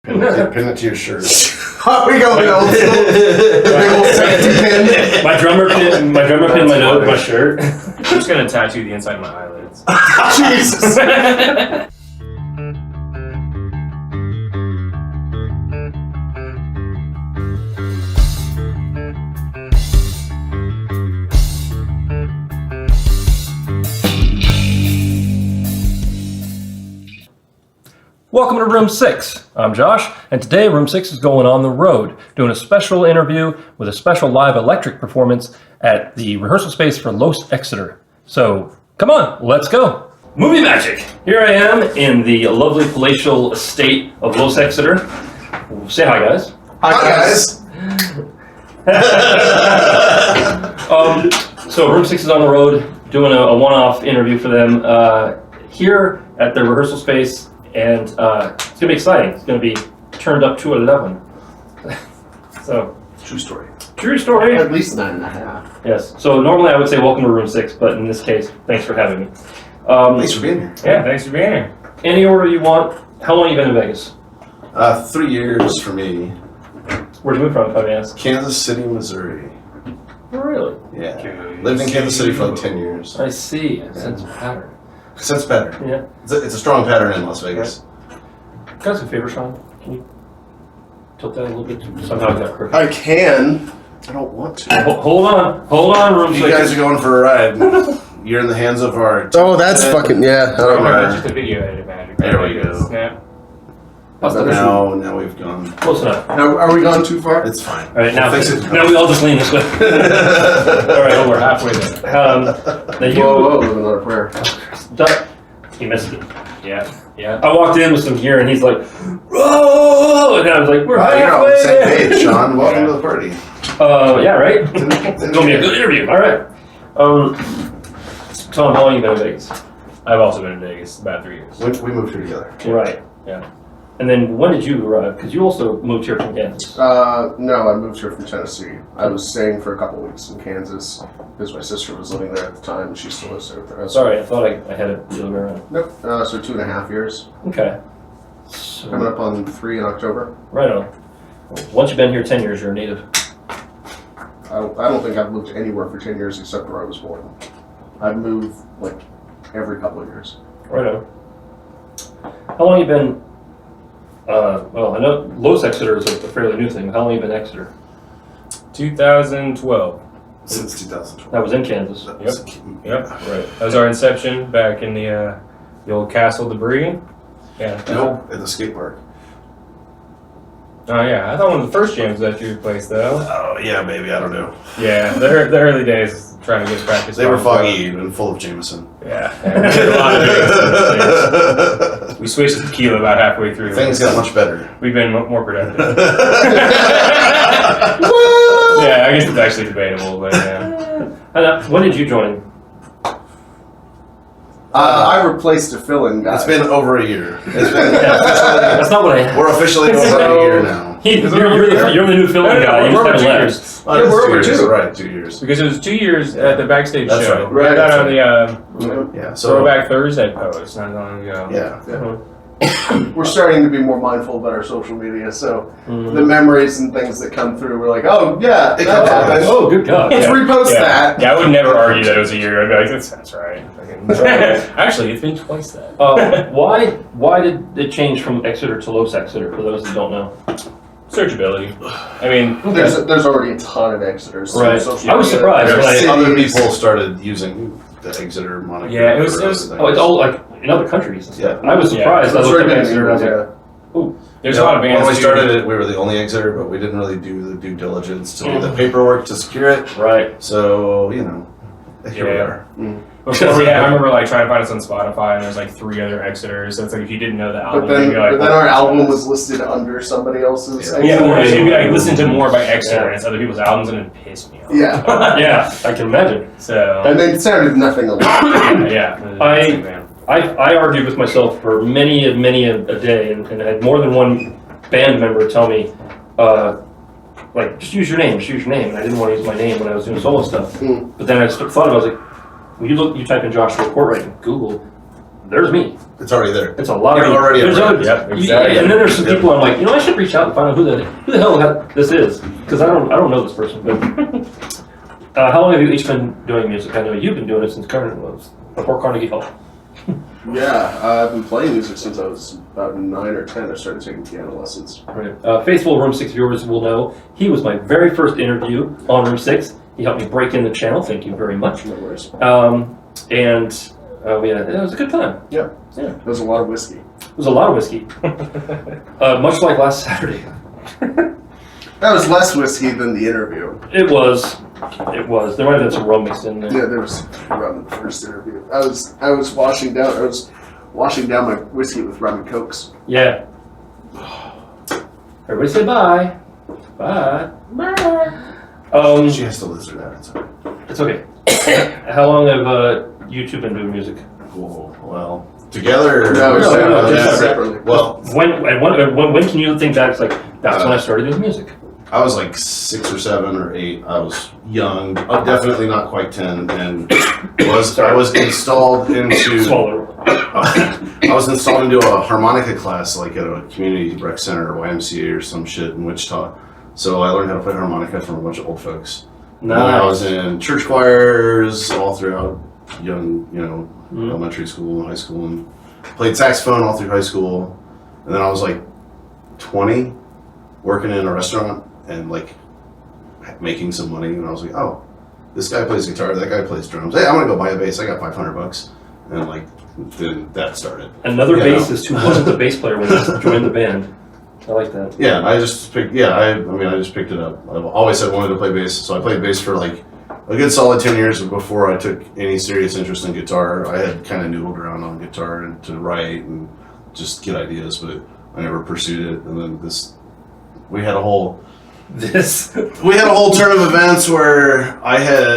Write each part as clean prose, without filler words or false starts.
Pin it to your shirt. How are we going old school? The big old safety pin. My drummer pin my note, my shirt. I'm just gonna tattoo the inside of my eyelids. Jesus. Welcome to Room 6. I'm Josh, and today Room 6 is going on the road, doing a special interview with a special live electric performance at the rehearsal space for Los Exeter. So, come on, let's go. Movie magic! Here I am in the lovely palatial estate of Los Exeter. Say hi, guys. Hi, guys. So Room 6 is on the road, doing a one-off interview for them here at the rehearsal space. And it's going to be exciting. It's going to be turned up to 11. So, True story. True story. At least 9.5. Yes. So normally I would say welcome to Room 6, but in this case, thanks for having me. Thanks for being here. Yeah, thanks for being here. Any order you want. How long have you been in Vegas? 3 years for me. Where'd you move from, if I may ask? Kansas City, Missouri. Really? Yeah. Lived in Kansas City for like 10 years. I see. A sense of pattern. Sense pattern. Yeah. It's a strong pattern in Las Vegas. Got some favor, Sean? Can you tilt that a little bit? Somehow I got it perfect. I can. I don't want to. Hold on, Room 6. You guys are going for a ride. You're in the hands of our... Oh, that's fucking, yeah. I don't know. It's just a video edit magic. There we go. Snap. Now we've gone. Close enough. Are we gone too far? It's fine. All right, now We'll we all just lean this way. All right, We're halfway there. now you. Whoa, another prayer. He missed it. Yeah. I walked in with some gear, and he's like, "Whoa!" And I was like, "We're You're on the halfway same there." page, Sean. Welcome to the party. Yeah, right. It's gonna be a good interview. All right. Tom, how long have you been in Vegas? I've also been in Vegas about 3 years. We moved here together. Right. Yeah. And then when did you arrive? Because you also moved here from Kansas. No, I moved here from Tennessee. I was staying for a couple weeks in Kansas because my sister was living there at the time and she still lives there. Sorry, I thought I had it the other way around. Nope. So 2.5 years. Okay. Coming up on 3 in October. Right on. Once you've been here 10 years, you're a native. I don't think I've moved anywhere for 10 years except where I was born. I've moved like every couple of years. Right on. How long have you been? Well, I know Los Exeter is a fairly new thing. How long have you been in Exeter? 2012. Since 2012. That was in Kansas. Yep. Right. That was our inception back in the old castle debris. Yeah. Nope, at the skate park. Oh yeah. I thought one of the first jams was at your place though. Oh, yeah, baby, I don't know. Yeah. The early days trying to get practice. They were foggy and full of Jameson. Yeah. We did a lot of things. We switched to tequila about halfway through. Things got much better. We've been more productive. Yeah, I guess it's actually debatable, but yeah. When did you join? I replaced a fill-in guy. It's been over a year. It's been That's not what I. We're officially over a year now. You're the new filming guy. You just haven't left. Oh, we're over 2 years. 2. Right, 2 years. Because it was 2 years at the backstage That's show. right. Right That's on the Yeah, Throwback Thursday post not long ago. Yeah. We're starting to be more mindful about our social media, so Mm-hmm. the memories and things that come through, we're like, oh yeah, It that comes out. happened. Oh, good God. Let's repost Yeah. that. Yeah, I would never argue that it was a year. I'd be like, that's right. Actually, it's been twice that. Why did it change from Exeter to Los Exeter? For those that don't know. Searchability. I mean, There's already a ton of Exeters. So Right. social I was media. surprised when There's Other cities. people started using the Exeter moniker. Yeah, it was- for other Oh, it's things. all like in other countries and stuff. Yeah. I was surprised. I It's looked already at been Exeter and I was like, yeah. ooh. there's a lot of bands. When we too. started it, we were the only Exeter, but we didn't really do the due diligence to do the paperwork to secure it. Right. So, here we Yeah. are. Before I remember like trying to find us on Spotify, and there's like 3 other Exeters. So it's like if you didn't know the album, But then, you'd be like, but then "What our is album this?" was listed under somebody else's. Yeah. Yeah, Exeter. you'd be like, listen to more by Exeter, and it's other people's albums, and it pissed me off. Yeah. Yeah, I can imagine. So And it sounded nothing alike. yeah. I argued with myself for many a day, and I had more than one band member tell me, like, just use your name, and I didn't want to use my name when I was doing solo stuff. Mm. But then I thought about it, I was like, when you type in Joshua Courtwright in Google, there's me. It's already there. It's a lot You're of me. already a There's brand. other, Yep, exactly. And then there's some people I'm like, I should reach out and find out who the hell this is, because I don't know this person. But how long have you each been doing music? I know you've been doing it since Carnegie was before Carnegie Hall. Yeah, I've been playing music since I was about 9 or 10. I started taking piano lessons. Right. Faithful Room 6 viewers will know he was my very first interview on Room 6. He helped me break in the channel. Thank you very much. No worries. It was a good time. Yeah. Yeah. There's a lot of whiskey. It was a lot of whiskey. Much like last Saturday. That was less whiskey than the interview. It was. There might have been some rum mixed in there. Yeah, there was rum in the first interview. I was washing down my whiskey with rum and cokes. Yeah. Everybody say bye. Bye. Bye. She has to listen to that. It's okay. How long have you two been doing music? Cool. Well, together. No, just separately. Well, When can you think that's like, that's when I started doing music? I was like 6 or 7 or 8. I was young, definitely not quite 10, and I was installed into. Smaller. I was installed into a harmonica class, like at a community rec center or YMCA or some shit in Wichita. So I learned how to play harmonica from a bunch of old folks. Nice. And I was in church choirs all throughout young, elementary school and high school, and played saxophone all through high school. And then I was like 20, working in a restaurant and like making some money. And I was like, oh, this guy plays guitar, that guy plays drums. Hey, I'm gonna go buy a bass. I got $500. And like, then that started. Another You know. bassist who wasn't the bass player when he joined the band. I like that. Yeah, I just picked. Yeah, I just picked it up. I've always said I wanted to play bass, so I played bass for like a good solid 10 years before I took any serious interest in guitar. I had kind of noodled around on guitar and to write and just get ideas, but I never pursued it. And then we had a whole turn of events where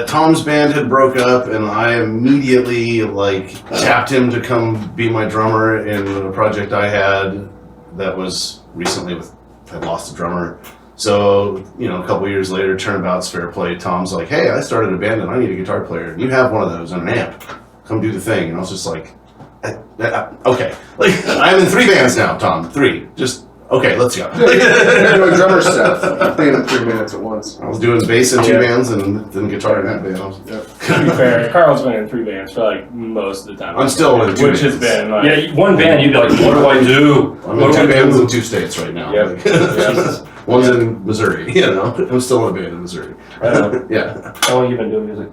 Tom's band had broke up, and I immediately like tapped him to come be my drummer in a project I had that was recently had lost a drummer. So, a couple years later, turnabout's fair play. Tom's like, hey, I started a band and I need a guitar player. And you have one of those and an amp. Come do the thing. And I was just like, okay. Like, I'm in 3 bands now, Tom. 3. Just, okay, let's go. You're doing drummer stuff. Playing in 3 minutes at once. I was doing bass in 2 bands and then guitar in that band. To be fair, Carl's been in 3 bands for like most of the time. I'm still in 2 which has bands. been like, Yeah, one band, you'd be like, what do I do? I'm What in do 2 I bands do? in 2 states right now. Yep. Like, one's in Missouri, I'm still in a band in Missouri. Yeah. How long have you been doing music?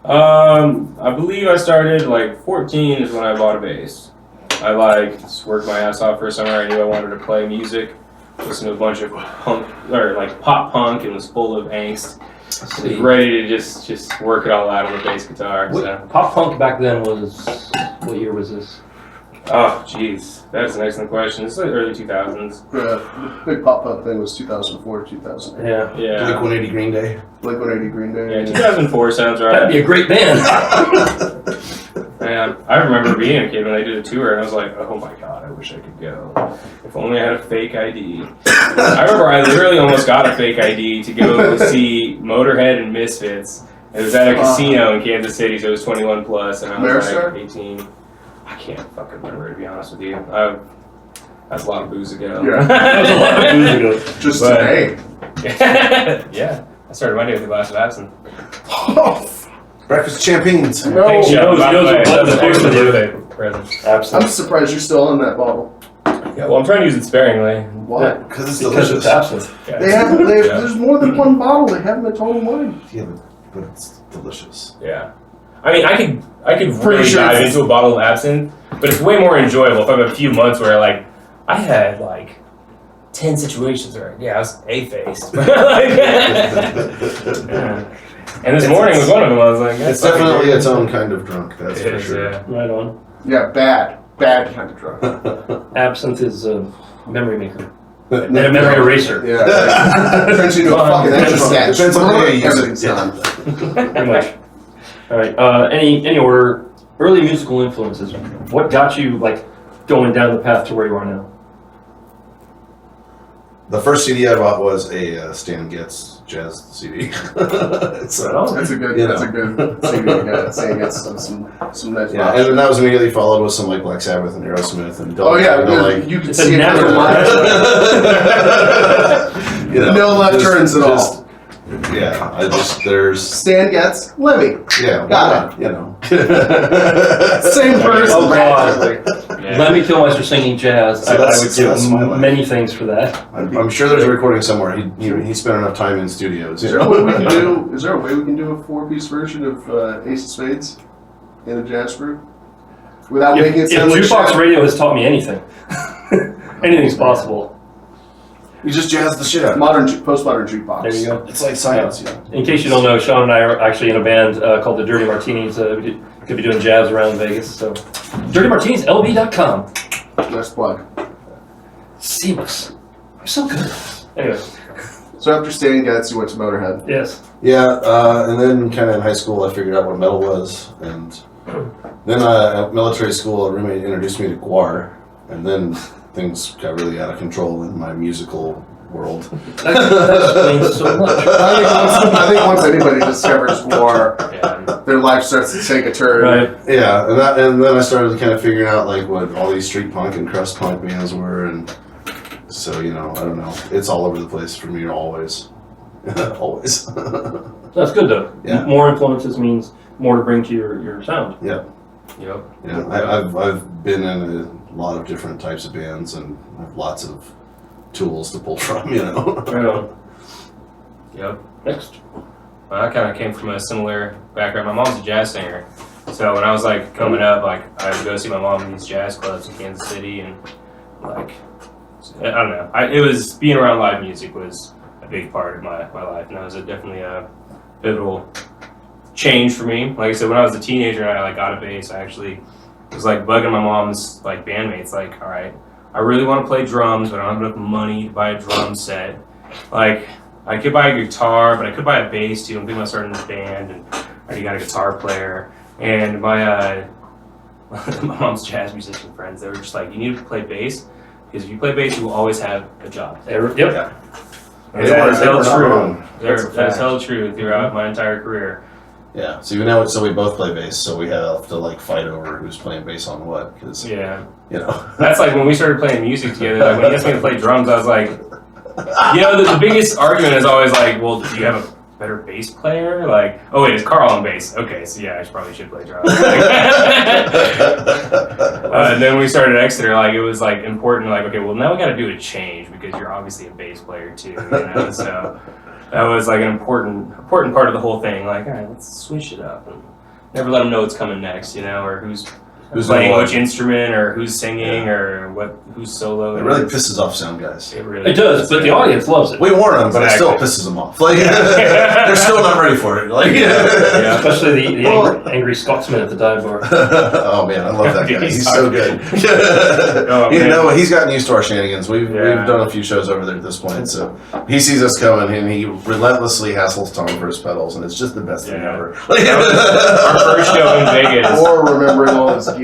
I believe I started like 14 is when I bought a bass. I just worked my ass off for a summer. I knew I wanted to play music, listen to a bunch of punk or like pop punk, and was full of angst. I was ready to just work it all out on the bass guitar. So. Pop punk back then was, what year was this? Oh, jeez, that's an excellent question. It's like early 2000s. The big pop punk thing was 2004 to 2008. Yeah. Yeah. Blink 180 Green Day. Blink 180 Green Day. Yeah, 2004 sounds right. That'd be a great band. Man, I remember being a kid when they did a tour, and I was like, oh my god, I wish I could go. If only I had a fake ID. I remember I literally almost got a fake ID to go see Motorhead and Misfits. It was at a casino in Kansas City, so it was 21 plus, and I was Ameristar? like 18. I can't fucking remember, to be honest with you. That's a lot of booze ago. Yeah. That was a lot of booze ago. Just But- today. Yeah, I started my day with a glass of absinthe. Breakfast of champagnes. No. Thanks, He Joe. knows By the way, what that's the an excellent fuck to do. birthday present. I'm Absolutely. surprised you're still on that bottle. Yeah, well, I'm trying to use it sparingly. Why? Because it's Because delicious. it's absinthe. Yeah. There's more than one bottle. They have them at Total Wine. Yeah, but it's delicious. Yeah. I mean, I could Pretty really sure dive it's- into a bottle of absinthe, but it's way more enjoyable if I have a few months where I had 10 situations where I was A-faced. And this morning was one of them. I was like, It's definitely its own kind of drunk, that's It for is, sure. yeah. Right on. Yeah, bad kind of drunk. Absinthe is a memory maker. And a memory eraser. Yeah. Turns you into a fucking extra stat. Depends on how you use it. Everything's Yeah. done. Pretty much. All right. Any order? Early musical influences. What got you going down the path to where you are now? The first CD I bought was a Stan Getz just jazz CD. So, That's a good. You That's know. a good saying. Saying it's some nice. Yeah, and then that was immediately followed with some like Black Sabbath and Aerosmith and Oh yeah, you know, like you can It's see a it. natural you know, No left just- turns at just- all. Yeah, there's Stan Getz, Lemmy. yeah, Got why not, you know. Same person. Oh, God. practically. Yeah. Lemmy Kilmeister singing jazz. So I that's- would so that's my do life. many things for that. I'm sure there's a recording somewhere. He spent enough time in studios. Is You there a way know? we can do? Is there a way we can do a 4-piece version of Ace of Spades in a jazz group without making it If sound like jukebox shit? radio has taught me anything, anything's possible. You just jazz the shit out. Postmodern jukebox. There you go. It's like science, you know. In case you don't know, Sean and I are actually in a band called the Dirty Martinis. We could be doing jazz around Vegas. So, DirtyMartinisLB.com. Nice plug. Seamless. I'm so good at this. Anyway, So after Stan Getz, you went to Motorhead. yes. Yeah, and then kind of in high school, I figured out what metal was, and then at military school, a roommate introduced me to guar, and then things got really out of control in my musical world. That explains so much. I think once anybody discovers war, Yeah. their life starts to take a turn. Right. Yeah, and then I started kind of figuring out like what all these street punk and crust punk bands were, and so you know, I don't know, it's all over the place for me always, always. That's good though. Yeah. More influences means more to bring to your sound. Yeah. Yep. Yeah, I've been in a lot of different types of bands and have lots of tools to pull from, you know. Right on. Yep. Next. Well, I kind of came from a similar background. My mom's a jazz singer, so when I was like coming up, like I would go see my mom in these jazz clubs in Kansas City, and like I don't know, it was being around live music was a big part of my life, and that was definitely a pivotal change for me. Like I said, when I was a teenager and I like got a bass, I actually was like bugging my mom's like bandmates, like, all right, I really want to play drums, but I don't have enough money to buy a drum set. Like, I could buy a guitar, but I could buy a bass too. I'm thinking about starting this band, and I already got a guitar player. And my my mom's jazz musician friends, they were just like, you need to play bass, because if you play bass, you will always have a job. Yep. And that is held not true. wrong. That's a That is fact. held true throughout my entire career. Yeah, so you know, so we both play bass, so we have to like fight over who's playing bass on what, because Yeah. you know. That's like when we started playing music together, like when he asked me to play drums, I was like, you know, the biggest argument is always like, well, do you have a better bass player? Like, oh wait, it's Carl on bass. Okay, so yeah, I probably should play drums. And then when we started at Exeter, like it was like important, like, okay, well now we got to do a change because you're obviously a bass player too, you know. So that was like an important part of the whole thing. Like, all right, let's switch it up and never let them know what's coming next, you know, or who's playing doing what. which instrument, or who's singing, or who's solo. It really pisses off sound guys. It really It does, but the audience loves it. We warn them, but it still Exactly. pisses them off. Like they're still not ready for it. Like, Yeah. Especially the angry Scotsman at the dive bar. oh man, I love that guy. He's so good. Oh, You man. know, he's gotten used to our shenanigans. We've Yeah. done a few shows over there at this point, so he sees us coming and he relentlessly hassles Tom for his pedals, and it's just the best thing Yeah. ever. Our first show in Vegas. Or remembering all his gear.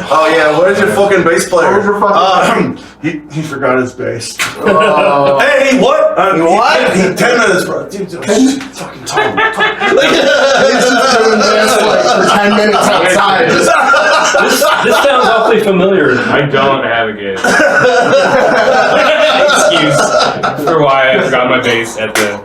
Oh yeah, where's your fucking bass player? Where's your fucking he forgot his bass. Oh. Hey, what? What? 10 minutes, bro. Dude, fucking Tom. He's just doing this like for 10 minutes outside. This sounds awfully familiar. I don't have a good excuse for why I forgot my bass at the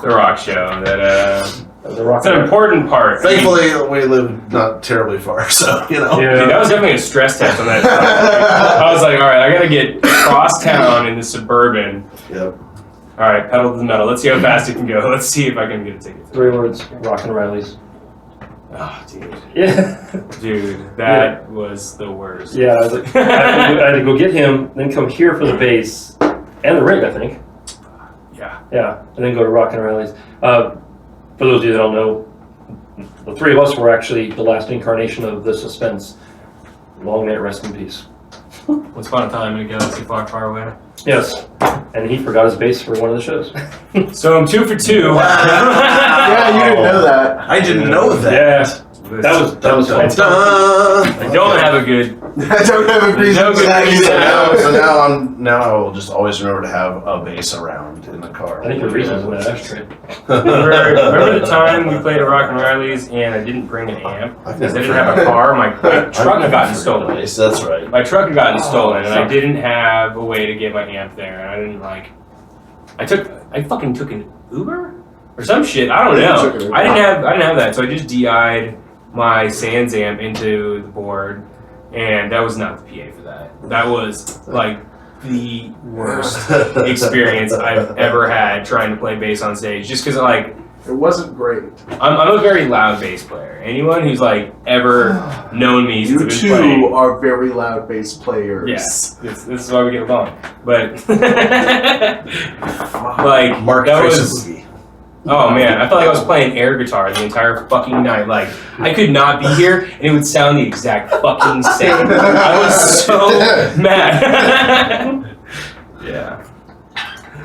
rock show. That The rock it's an important part. Thankfully, we live not terribly far, so you know. Yeah. Dude, that was definitely a stress test on that. I was like, all right, I gotta get across town in the Suburban. Yep. All right, pedal to the metal. Let's see how fast it can go. Let's see if I can get a ticket. 3 words, Rock and Riley's. Oh, dude. Yeah. Dude, that was the worst. Yeah, I had to go get him, then come here for the bass and the rig, I think. Yeah. Yeah, and then go to Rock and Riley's. For those of you that don't know, the 3 of us were actually the last incarnation of the Suspense. Long may it rest in peace. Once upon a time in a galaxy far, far away. Yes, and he forgot his bass for one of the shows. So I'm 2 for 2. Yeah, you didn't know that. I didn't know that. Yeah. That was fantastic. I don't have a good. I don't have a reason No to good say reason. that. So now I will just always remember to have a bass around in the car. I think the reason's in that ashtray. Remember the time we played at Rock and Riley's and I didn't bring an amp because I didn't have a car. My truck had gotten stolen. Bass, that's right. My truck had gotten stolen and I didn't have a way to get my amp there. And I didn't I fucking took an Uber or some shit. I don't know. I didn't have that, so I just DI'd my Sans amp into the board, and that was not the PA for that. That was like the worst experience I've ever had trying to play bass on stage. Just because like It wasn't great. I'm a very loud bass player. Anyone who's like ever known me since You I've been two playing, are very loud bass players. yes, this is why we get along. But like Mark that Tracy was. Boogie. Oh man, I felt like I was playing air guitar the entire fucking night. Like, I could not be here and it would sound the exact fucking same. I was so mad. Yeah.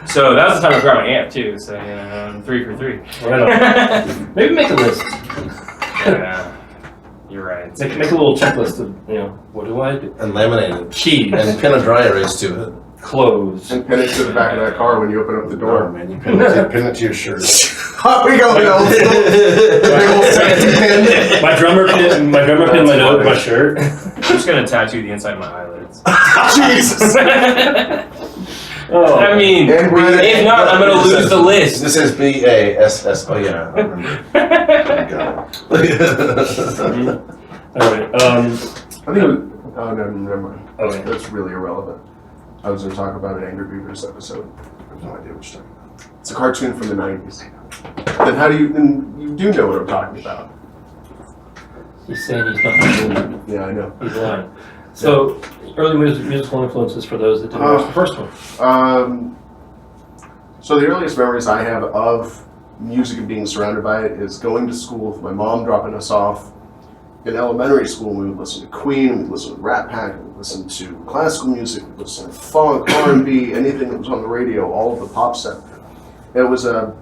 So that was the time I grabbed my amp too, so I'm 3 for 3. Right on. Maybe make a list. Yeah, you're right. Make a little checklist of, what do I do? And laminated. Keys, And pin a dry erase to it. clothes. And pin it to the back of that car when you open up the Door, door. man. You pin it to your shirt. How we going old school? Big old safety pin. My drummer pinned my note, my shirt. I'm just gonna tattoo the inside of my eyelids. Jesus. Oh. I mean, And we're- if not, I'm gonna lose the list. This is BASS. Oh yeah, I remember. All right. I think it was, oh no, never mind. Okay. That's really irrelevant. I was going to talk about an Angry Beavers episode. I have no idea what you're talking about. It's a cartoon from the 90s. Then you do know what I'm talking about. He's saying he's not doing Yeah, I know. He's lying. So, early musical influences for those that didn't watch the first one. So the earliest memories I have of music and being surrounded by it is going to school with my mom dropping us off. In elementary school, we would listen to Queen, we'd listen to Rat Pack, we'd listen to classical music, we'd listen to funk, R&B, anything that was on the radio, all of the pop stuff. It was a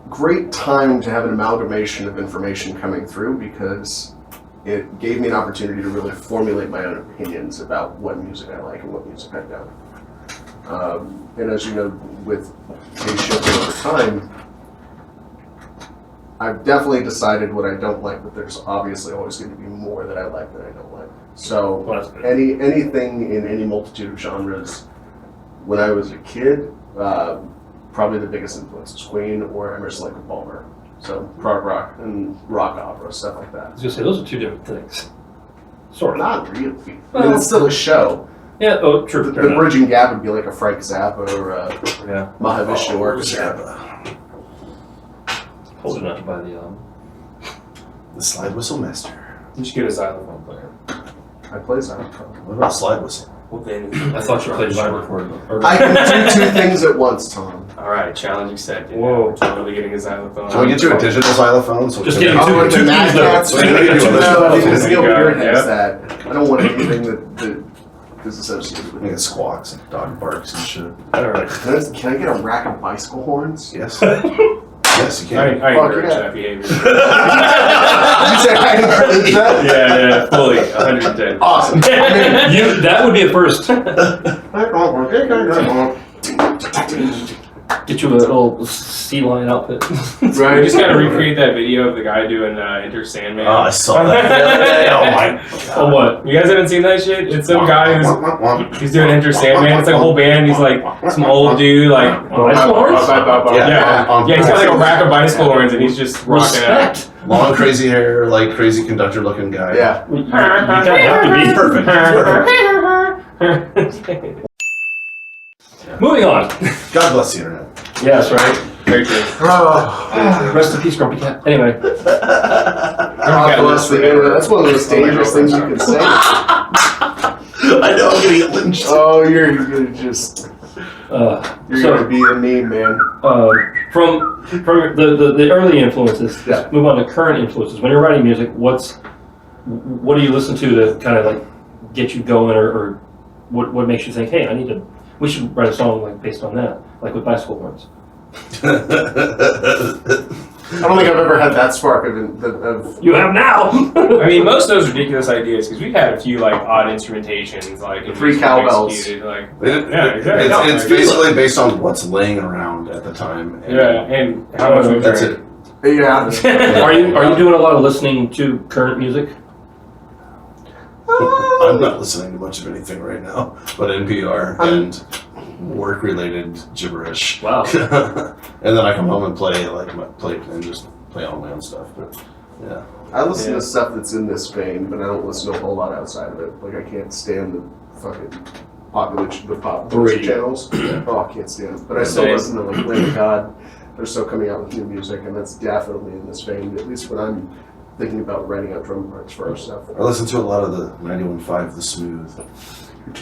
great time to have an amalgamation of information coming through because it gave me an opportunity to really formulate my own opinions about what music I like and what music I don't. And as you know, with taste shifting over time, I've definitely decided what I don't like, but there's obviously always going to be more that I like that I don't like. So Well, that's good. anything in any multitude of genres. When I was a kid, probably the biggest influence is Queen or Emerson, Lake and Palmer. So prog rock and rock opera, stuff like I that. was going to say, those are two different things. Sort of. Not really. I mean, it's still a show. Yeah, oh, true. The fair enough. bridging gap would be like a Frank Zappa or a Yeah. Mahavishnu Oh, Orchestra. Zappa. Told you not to buy the The slide whistle master. You should get a xylophone player. I play Zappa. What about slide whistle? Well, then, I thought you played vibraphone. I can do two things at once, Tom. all right, challenge accepted. Whoa. We're totally getting a xylophone. Can we get you a digital xylophone? So Just we can- get Oh, two and the keys, Mad though. Cats. So we can do No, it. because Neil Yeah. Peart has that. I don't want anything that is associated I with think it. it squawks and dog barks and shit. All right. Can I get a rack of bicycle horns? Yes. Yes, you I can. encourage yeah. that behavior. Did you say I encourage that? Yeah, fully, 110. Awesome. That would be a first. Get you a little sea lion outfit. We Right. just gotta recreate that video of the guy doing Enter Sandman. Oh, I saw that the other day. Oh my Oh, what? You guys haven't seen that shit? It's some guy who's he's doing Enter Sandman. It's like a whole band. He's like some old dude, like Bicycle horns? yeah, he's got like a rack of bicycle horns and he's just rocking out. Respect. Long crazy hair, like crazy conductor looking guy. Yeah. You don't have to be Perfect. Moving on. God bless the internet. Yes, right. Very true. Oh, Rest in peace, Grumpy Cat. Anyway. God bless the internet. That's one of the most dangerous things you can say. I know I'm gonna get lynched. Oh, you're gonna just you're So, gonna be the meme, man. from the early influences, Yeah. let's move on to current influences. When you're writing music, what do you listen to kind of like get you going, or what makes you think, hey, we should write a song like based on that, like with bicycle horns? don't think I've ever had that spark of You have now. I mean, most of those ridiculous ideas, because we've had a few like odd instrumentations, like The free cowbells. Like, It- exactly. it's basically based on what's laying around at the time. And and how much we that's drink. it. Yeah. Are you doing a lot of listening to current music? I'm not listening to much of anything right now, but NPR and work-related gibberish. Wow. And then I come home and play and just play all my own stuff. But yeah, I listen to stuff that's in this vein, but I don't listen to a whole lot outside of it. Like I can't stand the fucking pop music channels. Oh, I can't stand it. But I still listen to like Lamb of God. They're still coming out with new music, and that's definitely in this vein. At least when I'm thinking about writing out drum parts for our stuff. I listen to a lot of the 91.5 The Smooth.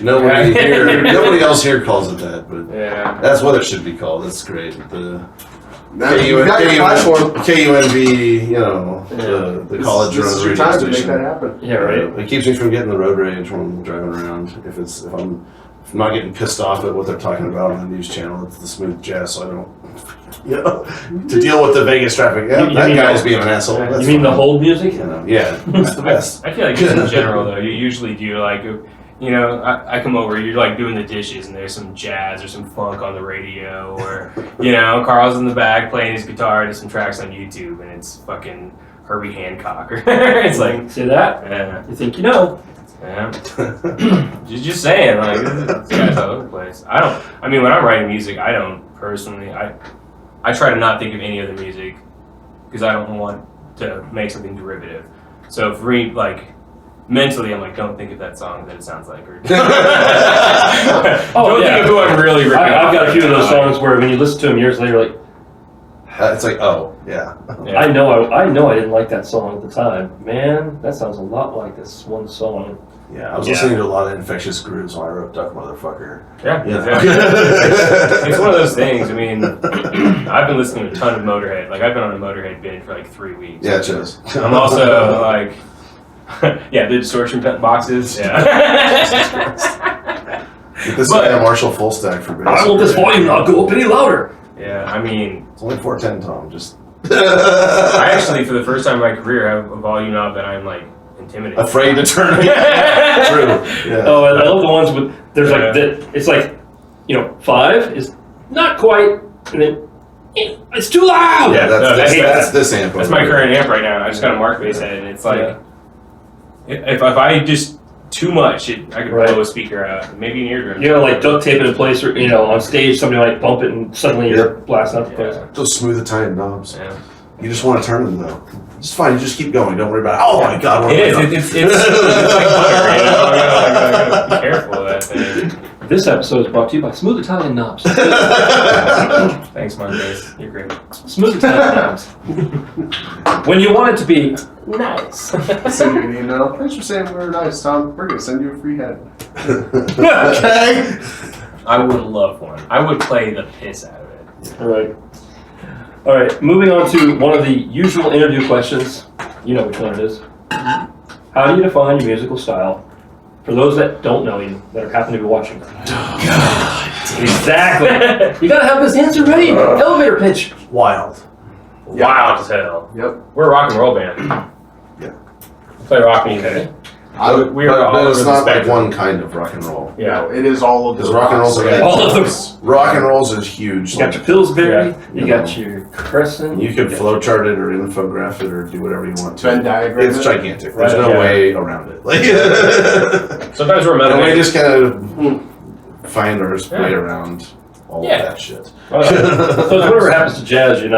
Nobody else here calls it that, but Yeah. that's what it should be called. That's great. The Now, you got your platform. KUNV, the college This is your radio time to make station. that happen. Yeah, right. It keeps me from getting the road rage when I'm driving around. If I'm not getting pissed off at what they're talking about on the news channel, it's the smooth jazz, so I don't, to deal with the Vegas traffic. Yeah, You that mean guy's the- being an asshole. That's You mean the fine. hold music? Yeah, it's the best. I feel like just in general though, you usually do like, I come over, you're like doing the dishes and there's some jazz or some funk on the radio or, Carl's in the back playing his guitar to some tracks on YouTube and it's fucking Herbie Hancock or it's like, See that? yeah, You think you know? yeah. just saying, like, this guy's all over the place. When I'm writing music, I don't personally, I try to not think of any other music because I don't want to make something derivative. So for me, like, mentally, I'm like, don't think of that song that it sounds like. Or don't think of who I'm really ripping I've off got a few of those right now. songs where when you listen to them years later, like, It's like, oh, yeah. Yeah. I know I didn't like that song at the time. Man, that sounds a lot like this one song. Yeah, I was listening to a lot of Infectious Grooves while I wrote Duck Motherfucker. Yeah, Yeah. exactly. It's one of those things. I mean, I've been listening to a ton of Motorhead. Like, I've been on a Motorhead binge for like 3 weeks. Yeah, cheers. I'm also like, the distortion boxes. Yeah. Get this guy a Marshall full stack for bass. I want this volume not go up any louder. Yeah, I mean, It's only 410, Tom. Just I actually, for the first time in my career, have a volume knob that I'm like intimidated. afraid to turn it. True. Yeah. Oh, and I love the ones with there's like it's like 5 is not quite, and then it's too loud. Yeah, I hate that's this amp. That's my current amp right now. I just got a Mark bass head, and it's like, if I just too much, I could blow a speaker out, maybe an eardrum. You know, like duct tape it in place, or on stage somebody might bump it and suddenly you're blasting out the place. Those smooth Italian knobs. Yeah. You just want to turn them though. It's fine. You just keep going. Don't worry about it. Oh my God. what It is. am I doing? It's like butter. I gotta be careful of that thing. This episode is brought to you by Smooth Italian Knobs. Thanks, Mark bass. You're great. Smooth Italian Knobs. When you want it to be nice. Send you an email. Thanks for saying we were nice, Tom. We're gonna send you a free head. Okay. I would love one. I would play the piss out of it. All right. Moving on to one of the usual interview questions. You know which one it is. How do you define your musical style? For those that don't know you, that happen to be watching. Exactly. You gotta have this answer ready. Elevator pitch. Wild. Wild as hell. Yep. We're a rock and roll band. Yeah. We play rock music. We are all but it's over the not like spectrum. one kind of rock and roll. Yeah. No, it is all of Because the rock and roll's like All of them. rock and rolls is huge. You got Like, your Pillsbury. Yeah. You got your Crescent. you could flowchart it or infograph it or do whatever you want to. Venn diagram. It's gigantic. There's Right, no yeah. way around it. Like, Sometimes we're metal. and we just kind of find our way around all Yeah. of that shit. So whatever happens to jazz, you're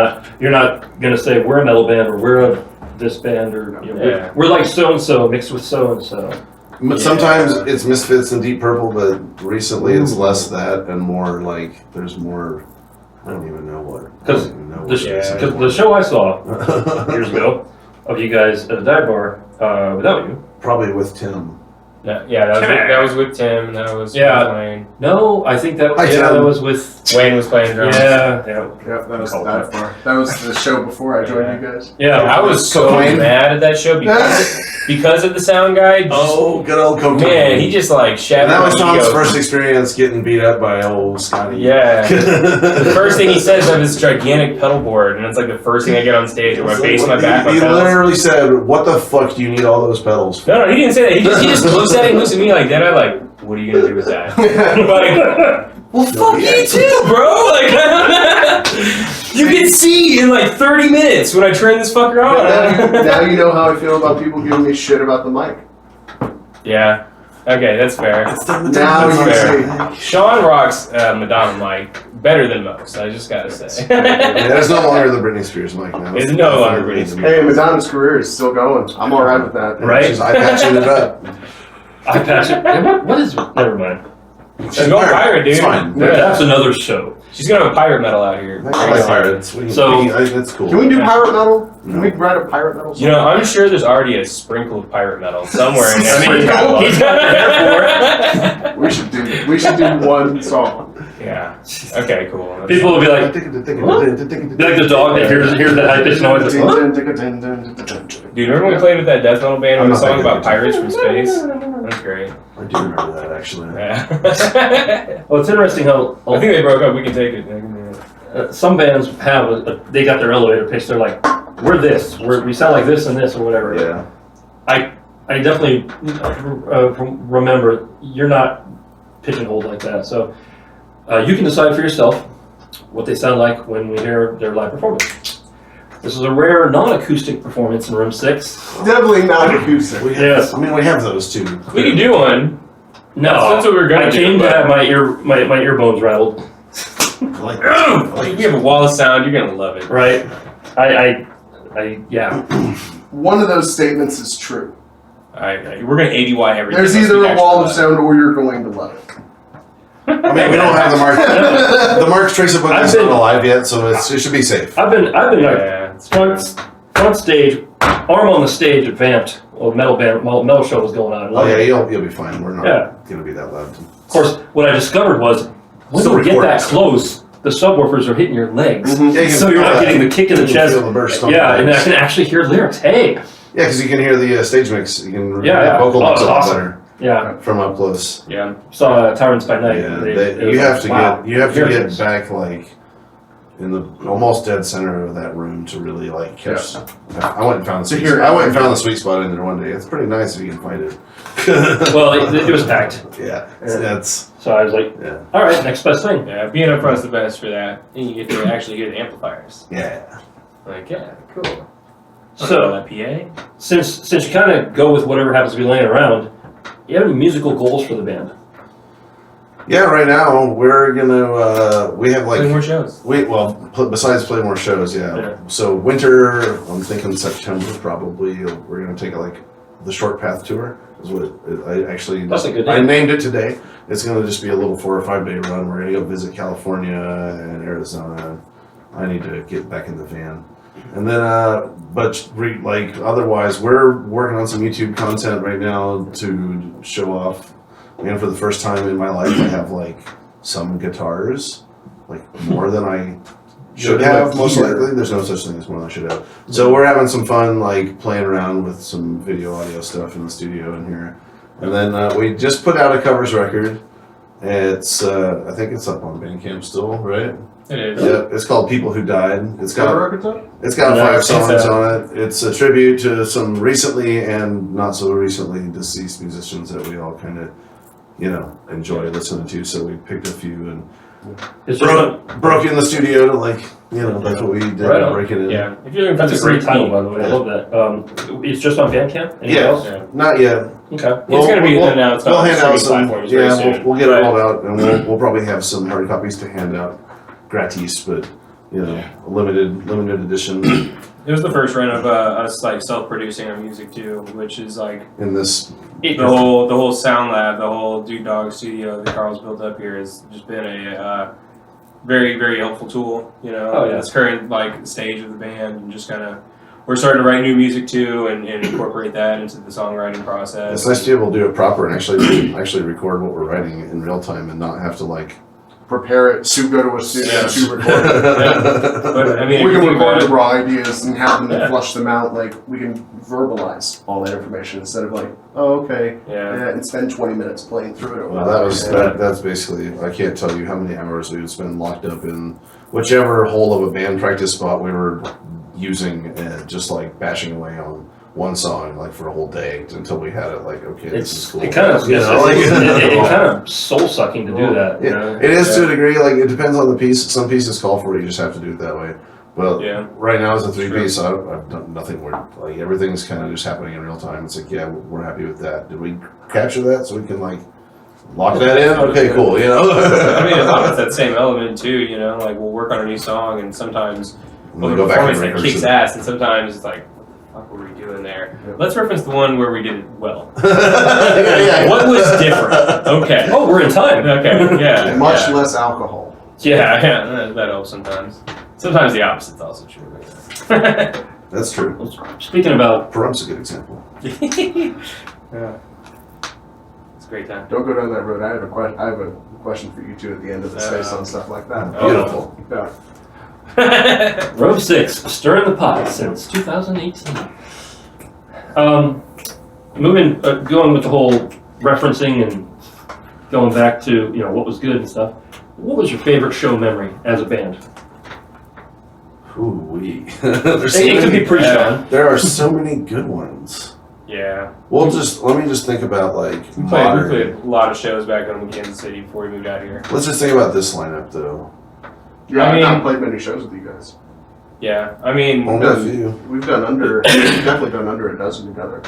not gonna say we're a metal band or we're a this band or we're like so and so mixed with so and so. But sometimes it's Misfits and Deep Purple, but recently it's less that and more like there's more. I don't even know what. Because the show I saw years ago of you guys at a dive bar without you. Probably with Tim. That was with Tim. And that was Yeah. with Wayne. No, I think that Hi, Tim. that was with Wayne was playing drums. yeah. Yep, that was that far. That was the show before I joined you guys. Yeah, I was so Cocaine. mad at that show because of the sound guy. Good old cocaine. Man, he just like shattered And that was my Tom's ego. first experience getting beat up by old Scotty. Yeah. The first thing he says, I have this gigantic pedal board, and it's like the first thing I get on stage with my bass, my back, my He pedals. literally said, "What the fuck do you need all those pedals for?" No, he didn't say that. He just looks at it and looks at me like that. I'm like, what are you gonna do with that? Like, well, fuck you too, bro. Like, you can see in like 30 minutes when I turn this fucker on. Now you know how I feel about people giving me shit about the mic. Yeah. Okay, that's fair. Now you see. Sean rocks Madonna mic better than most. I just gotta say. Yeah, it's no longer the Britney Spears mic now. It's no longer Britney Spears. Hey, Madonna's career is still going. I'm alright with that. Right? She's eye patching it up. I patch it. What is? Never mind. She's going pirate, dude. It's fine. Yeah, that's another show. She's gonna have a pirate metal out here. I like pirates. That's cool. Can we do pirate metal? Can we write a pirate metal song? You know, I'm sure there's already a sprinkle of pirate metal somewhere in there. I mean, he's got the hair for it. We should do one song. Yeah. Okay, cool. People will be like, be like the dog that hears that high pitched noise. Dude, remember when we played with that death metal band I'm with a not song that about good. pirates from space? That's great. I do remember that actually. Yeah. Well, it's interesting how I think they broke up. We can take it. some bands have they got their elevator pitch. They're like, we're this, we sound like this and this or whatever. Yeah. I definitely remember you're not pigeonholed like that. So you can decide for yourself what they sound like when we hear their live performance. This is a rare non-acoustic performance in room 6. Definitely not acoustic. Yes. I mean, we have those too. We can do one. No, That's what we were gonna I do, came to but- have my ear bones rattled. Like We have a wall of sound. You're gonna love it. Right. I yeah. One of those statements is true. Alright, we're gonna ADY everything. There's Let's either be a extra wall of loud. sound or you're going to love it. I mean, we don't have the Mark. The Mark's Tracer book I've isn't been- alive yet, so it should be safe. I've been like Yeah. front stage, arm on the stage at Vamped. Well, metal show was going on. Oh yeah, you'll be fine. We're not Yeah. gonna be that loud. Of course, what I discovered was when Still you get that recording. close, the subwoofers are hitting your legs, Yeah, you can so you're feel not that. getting the kick in the You can chest. feel the burst on Yeah, the and I legs. can actually hear lyrics. Hey, Yeah, because you can hear the stage mix. You can Yeah. vocal Oh, mix a lot awesome. better yeah. from up close. Yeah. Saw Tyrants by Night. Yeah, It was you have like, to wow. get Hear this. back like in the almost dead center of that room to really like catch. I went and found the To sweet. hear I went and everything. found the sweet spot in there one day. It's pretty nice if you can find it. Well, it was packed, Yeah, that's so I was like, yeah, all right, next best thing. Yeah, being up front's the best for that. And you get to actually hear the amplifiers. yeah. Like, yeah, cool. So that PA. since you kind of go with whatever happens to be laying around, you have any musical goals for the band? Yeah, right now we're gonna we have Play like more shows. besides play more shows, Yeah. So winter, I'm thinking September probably. We're gonna take like the Short Path tour. Is what I actually. That's a good I name. named it today. It's gonna just be a little 4 or 5 day run. We're gonna go visit California and Arizona. I need to get back in the van, and then like otherwise, we're working on some YouTube content right now to show off. And for the first time in my life, I have like some guitars, like more than I should have. Most likely, there's no such thing as more than I should have. So we're having some fun, like playing around with some video audio stuff in the studio in here. And then we just put out a covers record. It's I think it's up on Bandcamp still, right? It is. Yep. It's called People Who Died. It's Got a got record up? it's got No, 5 it's songs a- on it. It's a tribute to some recently and not so recently deceased musicians that we all kind of, enjoy listening to. So we picked a few and It's just broke in the studio to that's what we did. Right on. Break it in. Yeah. If you're looking for that's a the great title, by theme, the way. I love that. It's just on Bandcamp. Anything Yeah. else? Yeah. Not yet. Okay. It's gonna be announced We'll on hand out streaming some. platforms very Yeah, soon. we'll get Right. it rolled out, and we'll probably have some hard copies to hand out, gratis, but a limited edition It was the first run of us like self-producing our music too, which is like in this. the whole sound lab, the whole Dude Dog studio that Carl's built up here has just been a very, very helpful tool, Oh, yeah. in this current like stage of the band, and just kind of we're starting to write new music too, and incorporate that into the songwriting process. It's nice to be able to do it proper and actually record what we're writing in real time and not have to like prepare it to go to a studio to record it. But I mean, We can record the raw ideas and have them and flush them out. Like we can verbalize all that information instead of like, oh, okay, and spend 20 minutes playing through it. Well, that's basically, I can't tell you how many hours we would spend locked up in whichever hole of a band practice spot we were using, just like bashing away on one song like for a whole day until we had it like, okay, this is cool. It kind of, you know, like, it's kind of soul sucking to do that. You know? It is to a degree. Like it depends on the piece. Some pieces call for it. You just have to do it that way. But right now as a 3-piece, I've done nothing where like everything's kind of just happening in real time. It's like, yeah, we're happy with that. Did we capture that so we can like lock that in? Okay, cool. You know. I mean, a lot of it's that same element too. You know, like we'll work on a new song, and sometimes we'll go back and performance that kicks ass, and sometimes it's like, what were we doing there? Let's reference the one where we did it well. What was different? Okay. Oh, we're in time. Okay. Yeah. Much less alcohol. Yeah. That helps sometimes. Sometimes the opposite's also true. That's true. Speaking about, Perum's a good example. Yeah. It's a great time. Don't go down that road. I have a question for you too at the end of the space on stuff like that. Beautiful. Yeah. Row 6, stirring the pot since 2018. Going with the whole referencing and going back to what was good and stuff. What was your favorite show memory as a band? Ooh-wee. It could be pretty fun. There are so many good ones. Yeah. Well, let me just think about like we played a lot of shows back home in Kansas City before we moved out here. Let's just think about this lineup though. Yeah, I've not played many shows with you guys. Yeah, I mean, we've definitely done under a dozen together.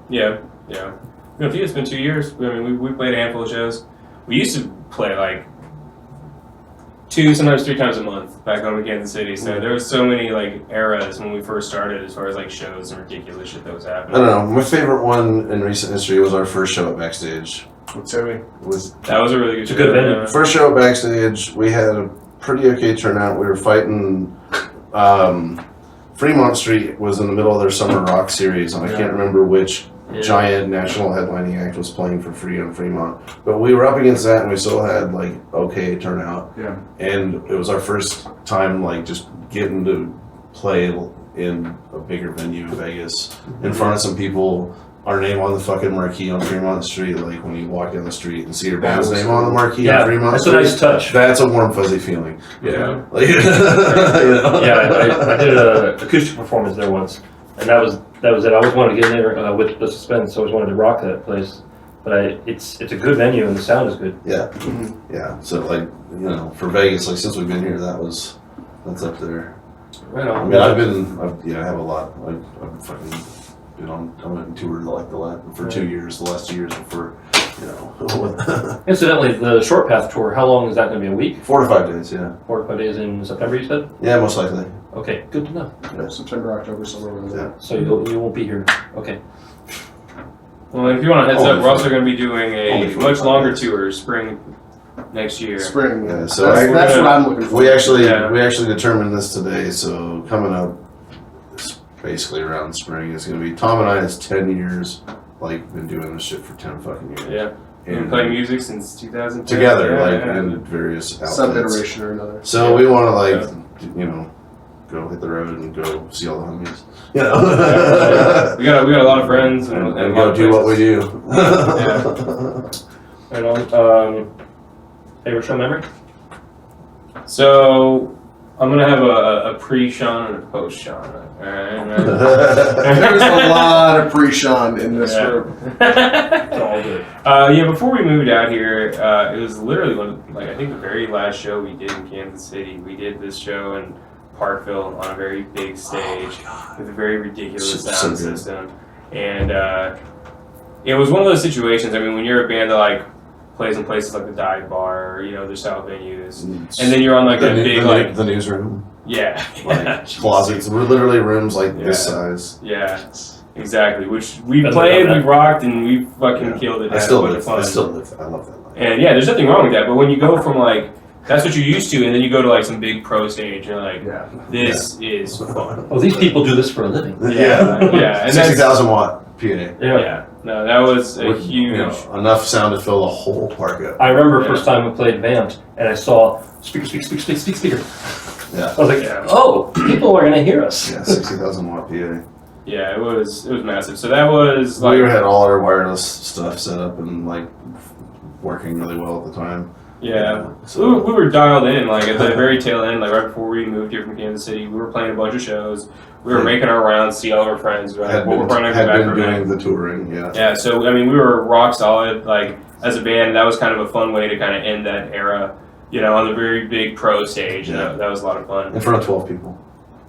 Yeah. I think it's been 2 years. I mean, we played a handful of shows. We used to play like 2, sometimes 3 times a month back home in Kansas City. So there was so many like eras when we first started as far as like shows and ridiculous shit that was happening. I don't know. My favorite one in recent history was our first show at Backstage. That was a really good show. Good venue. First show at Backstage, we had a pretty okay turnout. We were fighting. Fremont Street was in the middle of their summer rock series, and I can't remember which giant national headlining act was playing for free on Fremont. But we were up against that, and we still had like okay turnout. Yeah. And it was our first time like just getting to play in a bigger venue in Vegas in front of some people. Our name on the fucking marquee on Fremont Street, like when you walk down the street and see your band's name on the marquee on Fremont Street. That's a nice touch. That's a warm, fuzzy feeling. Yeah. Like, I did an acoustic performance there once, and that was it. I always wanted to get in there with the Suspense, so I always wanted to rock that place. But it's a good venue and the sound is good. Yeah, yeah. So like for Vegas, like since we've been here, that's up there. Right on. I mean, I have a lot. I've fucking been on. I went and toured like for 2 years. The last 2 years before, Incidentally, the Short Path tour. How long is that going to be? A week? 4 to 5 days. Yeah. 4 to 5 days in September, you said? Yeah, most likely. Okay, good to know. Yeah, September, October, somewhere around there. So you won't be here. Okay. Well, if you want a heads up, we're also going to be doing a much longer tour spring next year. Spring. Yeah, so that's what I'm looking for. We actually determined this today. So coming up, basically around spring, is going to be Tom and I. It's 10 years. Like been doing this shit for 10 fucking years. Yeah. We've been playing music since 2010. Together, in various outlets. Some iteration or another. So we want to go hit the road and go see all the homies. We got a lot of friends and go do what we do. Right on. Favorite show memory? So I'm gonna have a pre-Sean and a post-Sean. Alright. There's a lot of pre-Sean in this room. It's all good. Before we moved out here, it was literally I think the very last show we did in Kansas City. We did this show in Parkville on a very big stage with a very ridiculous sound system, and it was one of those situations. I mean, when you're a band that plays in places like the Dive Bar or their style venues, and then you're on the newsroom. Yeah. Closets. We're literally rooms like this size. Yeah. Exactly. Which we played, we rocked, and we fucking killed it. I still live. I love that life. And there's nothing wrong with that. But when you go from that's what you're used to, and then you go to like some big pro stage, and you're like, Yeah. this is fun. Oh, these people do this for a living. Yeah, and 60,000 watt PA. yeah. No, that was a With, huge. Enough sound to fill the whole park up. I remember first time we played vamped, and I saw speaker. Yeah. I was like, oh, people are gonna hear us. Yeah, 60,000 watt PA. Yeah, it was massive. So that was like We had all our wireless stuff set up and like working really well at the time. yeah. So We were dialed in, like at the very tail end, like right before we moved here from Kansas City. We were playing a bunch of shows. We were making our rounds, see all our friends. had What we're been, running had back been from doing the touring. Yeah. Yeah, so I mean, we were rock solid, like as a band. That was kind of a fun way to kind of end that era, on the very big pro stage. Yeah. That was a lot of fun. In front of 12 people.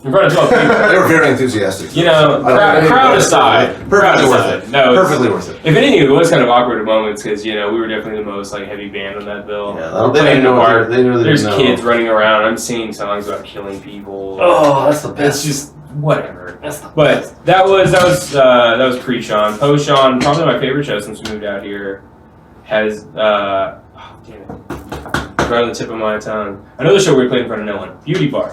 In front of 12 people. They were very enthusiastic. Crowd aside. Perfectly worth it. No, Perfectly worth it. if anything, it was kind of awkward at moments because we were definitely the most like heavy band on that bill. Yeah, We're they playing didn't the know. bar. They knew they There's didn't kids know. running around. I'm singing songs about killing people. Oh, that's the It's best. just whatever. That's the But that was pre-Sean. Post-Sean, probably my favorite show since we moved out here, has oh damn it, right on the tip of my tongue. Another show we played in front of no one, Beauty Bar.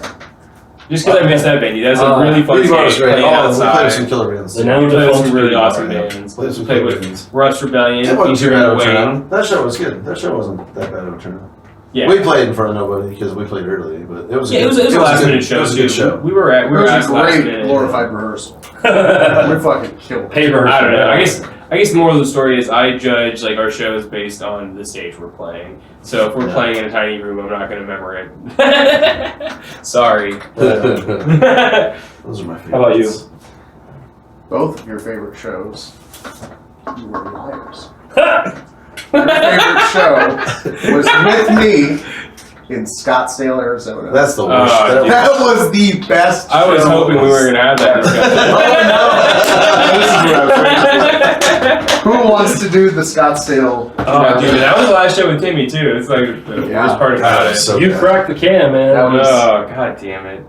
Just because I missed that venue, that's a really fun Beauty Bar was stage great. playing We played outside. with some killer bands. And now We we played with just some really Bar, awesome yeah. bands. Played some Played killer with bands. Rust Rebellion, That wasn't too featuring bad of a Wayne. turnout. That show was good. That show wasn't that bad of a turnout. Yeah. We played in front of nobody because we played early, but it was a Yeah, good, it was a last minute It show. was a too. good show. We were It was asked a last great minute. glorified rehearsal. We fucking killed it. Pay rehearsal. I don't know. I guess the moral of the story is I judge like our shows based on the stage we're playing. So if we're Yeah. playing in a tiny room, I'm not going to remember it. Sorry. Those are my favorites. How about you? Both of your favorite shows, you were liars. Your favorite show was with me in Scottsdale, Arizona. That's the worst. Oh, dude. That was the best. I was show. hoping we were going to have that discussion. Who wants to do the Scottsdale? Oh, dude, that was the last show with Timmy too. It's like the Yeah. worst part about it. So You bad. cracked the can, man. That was- Oh, god damn it.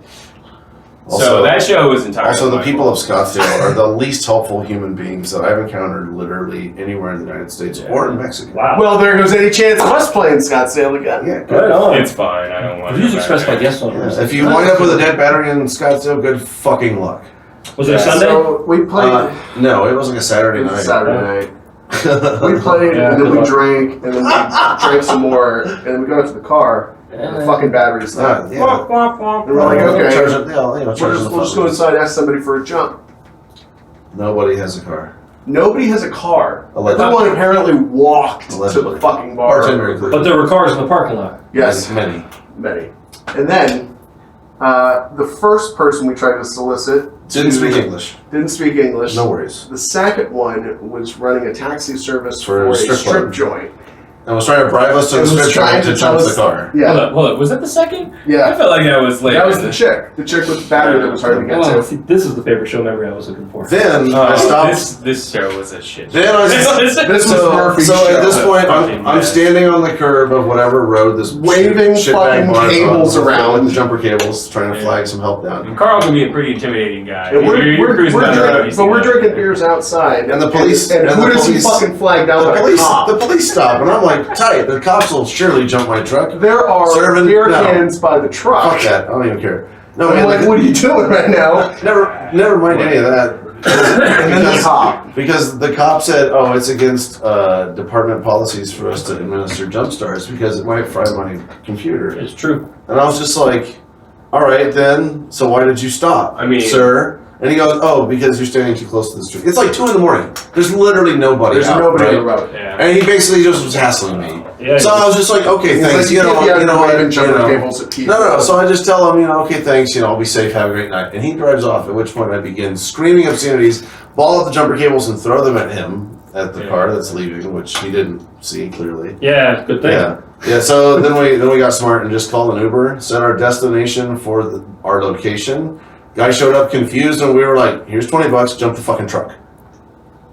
Also- So that show was entirely Also, the my people of fault. Scottsdale are the least helpful human beings that I've encountered literally anywhere in the United States or in Mexico. Wow. Well, there goes any chance of us playing Scottsdale again. Yeah, Right good. on. It's fine. I don't want to. Views expressed by guests on Yeah, Room if 6. you wind up with a dead battery in Scottsdale, good fucking luck. Was it a Yeah, Sunday? So we played. No, it was like a Saturday It was night. Saturday night. We played, Yeah, and then we good luck. drank, and then we drank some more, and then we go out to the car, and the fucking battery's not. Yeah. Womp, womp, womp. And we're like, okay, Charge it, charge we'll just go inside and ask somebody for a jump. Nobody has a car. Nobody has a car. Allegedly. Everyone apparently walked to Allegedly. the fucking bar. Bartender included. But there were cars in the parking lot. Yes, Many. many. And then the first person we tried to solicit Didn't speak English. didn't speak English. No worries. The second one was running a taxi service For for a a strip strip club. joint. And was trying to bribe us to the And was strip trying joint to to tell jump the us- car. Yeah, Hold up. Was that the second? I yeah. felt like that was later. That was the chick. The chick with the battery that was hard to get Oh, to. see, this is the favorite show memory I was looking for. Then Oh, I stopped. This show was a shit. Then I This was Murphy's so show. at this point, Fucking I'm bad. standing on the curb of whatever road this Waving shitbag fucking bar is on, cables with around. the jumper cables, trying to Yeah. flag some help down. And Carl can be a pretty intimidating guy. And we're You're cruising down the road, you see but we're that. drinking beers outside. And the police- And, and who the does police- he fucking flag down by a cop? The police stop, and I'm like, tight. The cops will surely jump my truck. There are Serving- beer no. cans by the truck. Fuck that. I don't even care. No, I'm man. like, what are you doing right now? Never mind any of that. And then the cop. Because the cop said, "Oh, it's against department policies for us to administer jump starts because it might fry my computer." It's true. And I was just like, "All right, then. So why did you stop, I mean- sir?" And he goes, "Oh, because you're standing too close to the street." It's like 2 a.m. There's literally nobody. There's out, nobody right? on the road. Yeah. And he basically just was hassling me. Yeah, So I was just like, "Okay, He's thanks." like, You know, what? what, jumper cables at people. No. So I just tell him, "Okay, thanks. I'll be safe. Have a great night." And he drives off. At which point I begin screaming obscenities, ball up the jumper cables, and throw them at him at the Yeah. car that's leaving, which he didn't see clearly. Yeah, good thing. Yeah. So then we got smart and just called an Uber, set our destination for our location. Guy showed up confused, and we were like, "Here's $20. Jump the fucking truck."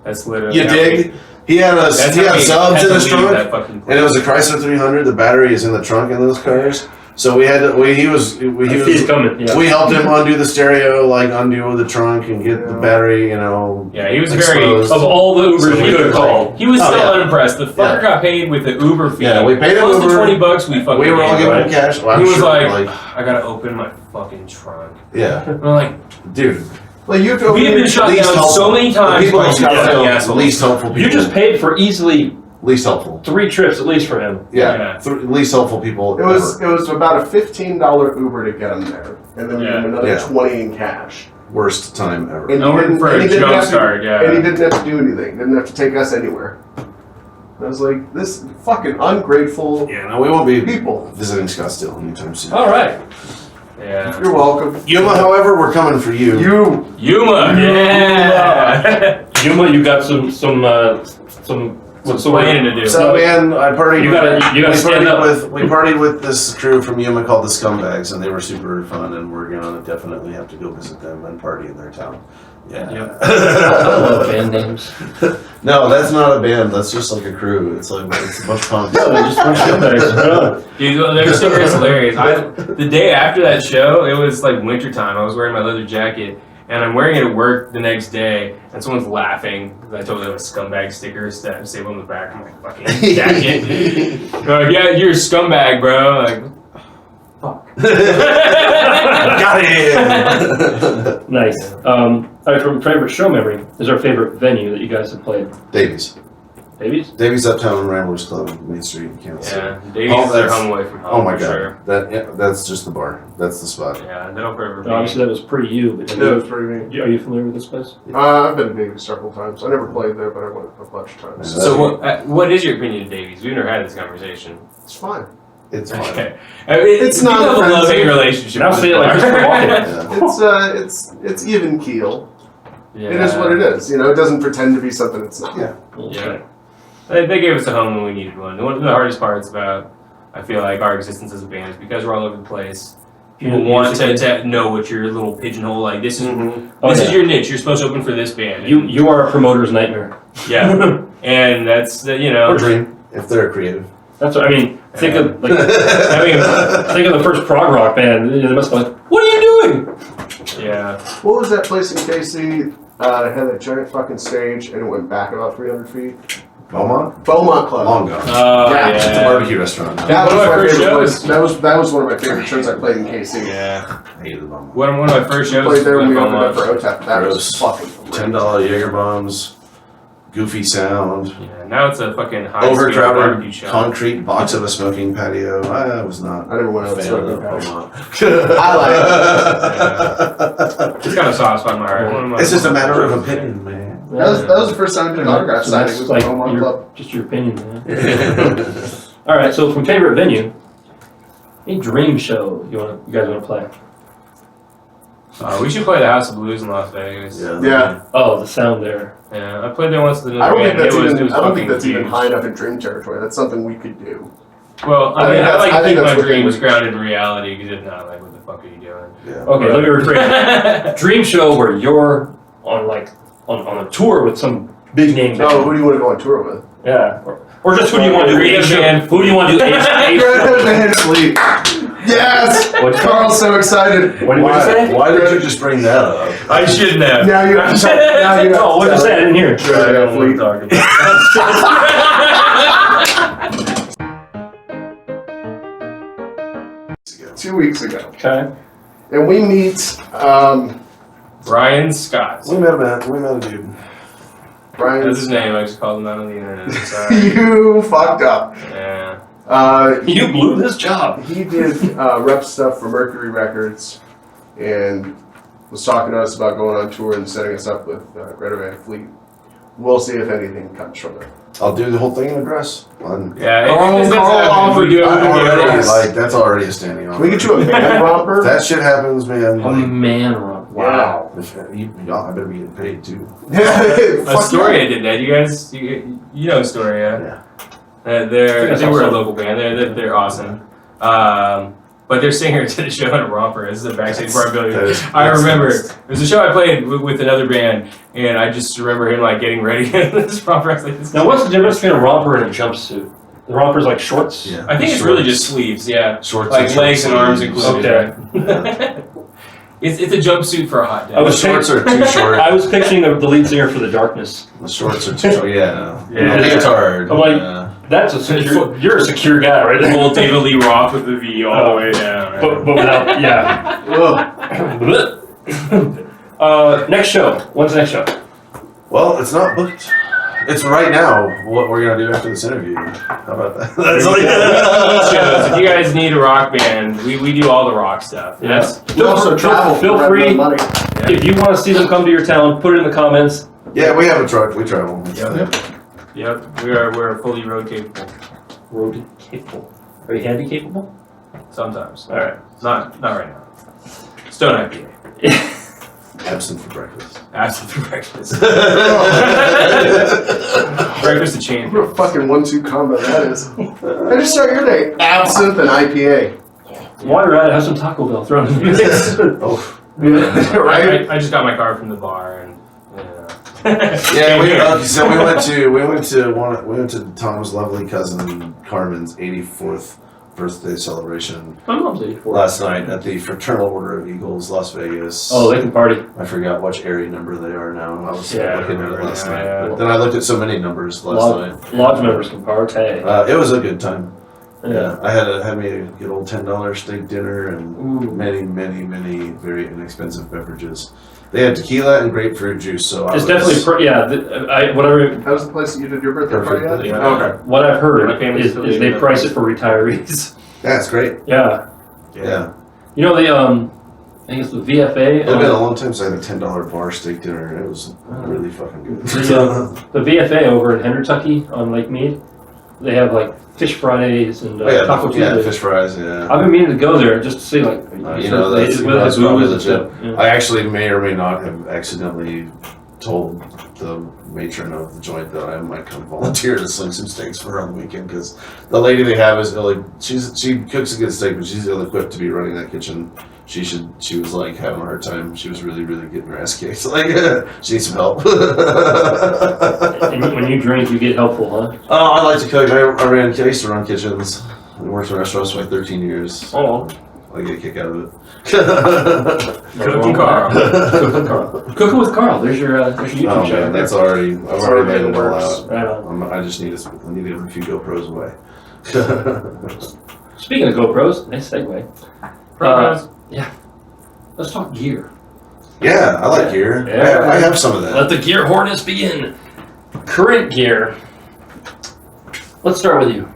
That's literally. You how dig? He had That's he how had we subs had in to his leave trunk. that fucking And it was a Chrysler 300. The battery is in the trunk in those cars. So we had to, he was He's coming. Yeah. we helped him undo the stereo, like undo the trunk and get the battery, you know. Yeah, he was exposed. Of all the Ubers you could have called. He was Oh, still yeah. unimpressed. The fucker got paid with the Uber fee. Yeah, we paid him Close to Uber. $20 we fucking We were all gave giving him. him cash. Well, I'm He was sure, like, I gotta open my fucking trunk. yeah, And I'm like, dude. Like you have to we have been shot Least down helpful. so many times People by on these fucking Scottsdale, assholes. least helpful people. You just paid for easily least helpful. 3 trips at least for him. Yeah, least helpful people. It was about a $15 Uber to get him there, and then we gave him another Yeah. 20 in cash. Worst time ever. And I went for a didn't jump have to- start, yeah. And he didn't have to do anything. Didn't have to take us anywhere. I was like, this fucking ungrateful Yeah, no, we won't be people. visiting Scottsdale anytime soon. All right. Yeah. You're welcome. Yuma, however, we're coming for you. Yuma, yeah. Yuma, you got some what's the Explaining to do. So man, I partied. You gotta stand up. We partied with this crew from Yuma called the Scumbags, and they were super fun. And we're gonna definitely have to go visit them and party in their town. Yeah. I love band names. No, that's not a band. That's just like a crew. It's like it's a bunch of punks. No, they're just bunch of scumbags. Dude, their singer is hilarious. The day after that show, it was like wintertime. I was wearing my leather jacket, and I'm wearing it at work the next day, and someone's laughing because I told them it was scumbag stickers that save on the back of my fucking jacket. They're like, yeah, you're a scumbag, bro. Like, fuck. Got it. Nice. All right, from favorite show memory, is our favorite venue that you guys have played? Davies. Davies? Davies Uptown Ramblers Club, Main Street, Kansas City. Yeah, Davies Oh, is their that's- home away from home. Oh my for god, Sure. that's just the bar. That's the spot. Yeah, they'll forever be. Obviously, that was pretty you, but That was pretty neat. are you familiar with this place? I've been to Davies several times. I never played there, but I went a bunch of times. Yeah. So, what is your opinion of Davies? We've never had this conversation. It's fine. It's fine. Okay. I mean, It's you not have a offensive. loving relationship. Now with say the it like bar. this for walking. It's even keel. Yeah. It is what it is. You know, it doesn't pretend to be something it's not. Yeah. Yeah. They gave us a home when we needed one. One of the hardest parts about, I feel like, our existence as a band is because we're all over the place. People Yeah, want musically. to know what your little pigeonhole, like, this is Mm-hmm. this Oh, is yeah. your niche. You're supposed to open for this band. You are a promoter's nightmare. Yeah. And that's, you know. Or dream, if they're creative. That's what I mean. Think of like think of the first prog rock band. They must be like, what are you doing? Yeah. What was that place in KC? It had that giant fucking stage, and it went back about 300 feet. Beaumont? Beaumont Club. Long gone. Oh, Yeah, It's a yeah. barbecue restaurant. That One was of my my first favorite shows. place. That was one of my favorite shows I played in KC. Yeah. I hated Beaumont. One of my first shows Played there when was we opened up Beaumont. for OTAP. That was Gross. fucking $10 Jaeger bombs, goofy sound, Yeah, now it's a fucking high overcrowded barbecue shop. concrete box of a smoking patio. I was not I never went a out fan smoking of patio. Beaumont. I like It's got a soft spot in my heart. One of my- It's just a matter of opinion, man. That was the first time I did an autograph So signing. that's Was like at Beaumont Club. just your opinion, man. All right, so from favorite venue, a dream show you guys want to play? We should play the House of Blues in Las Vegas. Yeah. Oh, the sound there. Yeah, I played there once with I another don't think band. that's It was even. I don't fucking think that's even huge. high enough in dream territory. That's something we could do. Well, I I mean, think I like that's- I to think keep my that's within dreams reach. grounded in reality, because if not, like, what the fuck are you doing? Yeah. Okay, let me rephrase. Dream show where you're on on a tour with some big name So, band. who do you want to go on tour with? Yeah. Or just who do you want to do Greta a show? Van Who do you want to do a Greta Van Fleet. Yes! What's Carl's so excited. What did you say? Why did you just bring that up? I shouldn't have. Now you have to tell. Now you have Oh, what did you say? I didn't hear. Greta Van Fleet. Ago. 2 weeks ago. Okay. And we meet Brian Scott. We met a dude. Brian. That's his name. I just called him out on the internet. I'm sorry. You fucked up. Yeah. You blew this job. He did rep stuff for Mercury Records and was talking to us about going on tour and setting us up with Greta Van Fleet. We'll see if anything comes from it. I'll do the whole thing in a dress. Yeah. Oh, If Carl we do it, we can Already, do it. like that's already a standing on. Can we get you a man romper? That shit happens, man. A man run. Wow. Y'all, I better be getting paid too. Astoria did that. You guys, you know Astoria. I They think I were a saw local band. They're awesome. But their singer did a show in a romper. This is a backstage bar building. I remember it was a show I played with another band, and I just remember him like getting ready in this romper. I was like, this Now, what's the difference between a romper and a jumpsuit? The rompers like shorts? Yeah. I think it's really just sleeves, yeah. Shorts Like and legs and short arms sleeves. included. Okay. It's a jumpsuit for a hot day. I The was shorts are too short. I was picturing the lead singer for The Darkness. The shorts are too short. Yeah. Yeah. Leotard. I'm like- yeah. That's a secure. You're a secure guy, right? Full David Lee Roth with the V all the way down. Right? but without, yeah. Next show. When's the next show? Well, it's not booked. It's right now what we're gonna do after this interview. How about that? That's like Shows. If you guys need a rock band, we do all the rock stuff. Yes. We also travel. Feel for free. money. If you want to see them come to your town, put it in the comments. Yeah, we have a truck. We travel. Yep. We're fully road capable. Road capable. Are you handy capable? Sometimes. All right. Not right now. Stone IPA. Absent for breakfast. Absent for breakfast. Breakfast of champions. What a fucking 1-2 combo that is. I just start your day. Absinthe and IPA. While you're at it, have some Taco Bell thrown in the mix. Oh. Right? I just got my car from the bar and Yeah, we went to Tom's lovely cousin Carmen's 84th birthday celebration My mom's 84. last night at the Fraternal Order of Eagles, Las Vegas. Oh, they can party. I forgot which area number they are now. I was Yeah, looking at it last night. yeah. But then I looked at so many numbers last night. Lodge members can party. It was a good time. Yeah. Yeah, I had me a good old $10 steak dinner and Ooh. many very inexpensive beverages. They had tequila and grapefruit juice, so It's definitely, whatever, That was the place that you did your birthday Perfect. party at? Yeah. Okay. what I've heard My family's is affiliated they with price that. it for retirees. Yeah, it's great. Yeah. Yeah. You know, I think it's the VFA. It's been a long time since I had a $10 bar steak dinner, and it was really fucking good. The VFA over in Hendertucky on Lake Mead, they have like fish Fridays and Taco Tuesdays. fish fries, yeah. I've been meaning to go there just to see like, That's booze probably and legit. stuff. Yeah. I actually may or may not have accidentally told the matron of the joint that I might come volunteer to sling some steaks for her on the weekend, because the lady they have is she cooks a good steak, but she's ill-equipped to be running that kitchen. She was like having a hard time. She was really getting her ass kicked. Like she needs some help. And when you drink, you get helpful, huh? Oh, I like to cook. I used to run kitchens. I worked in restaurants for like 13 years. Oh. I get a kick out of it. Cooking Carl. Cooking with Carl. There's your YouTube Oh channel. man, I've already made it all out. Right on. I just need a few GoPros away. Speaking of GoPros, nice segue. Let's talk gear. Yeah, I like gear. Yeah. I have some of that. Let the gear hornets begin. Current gear. Let's start with you.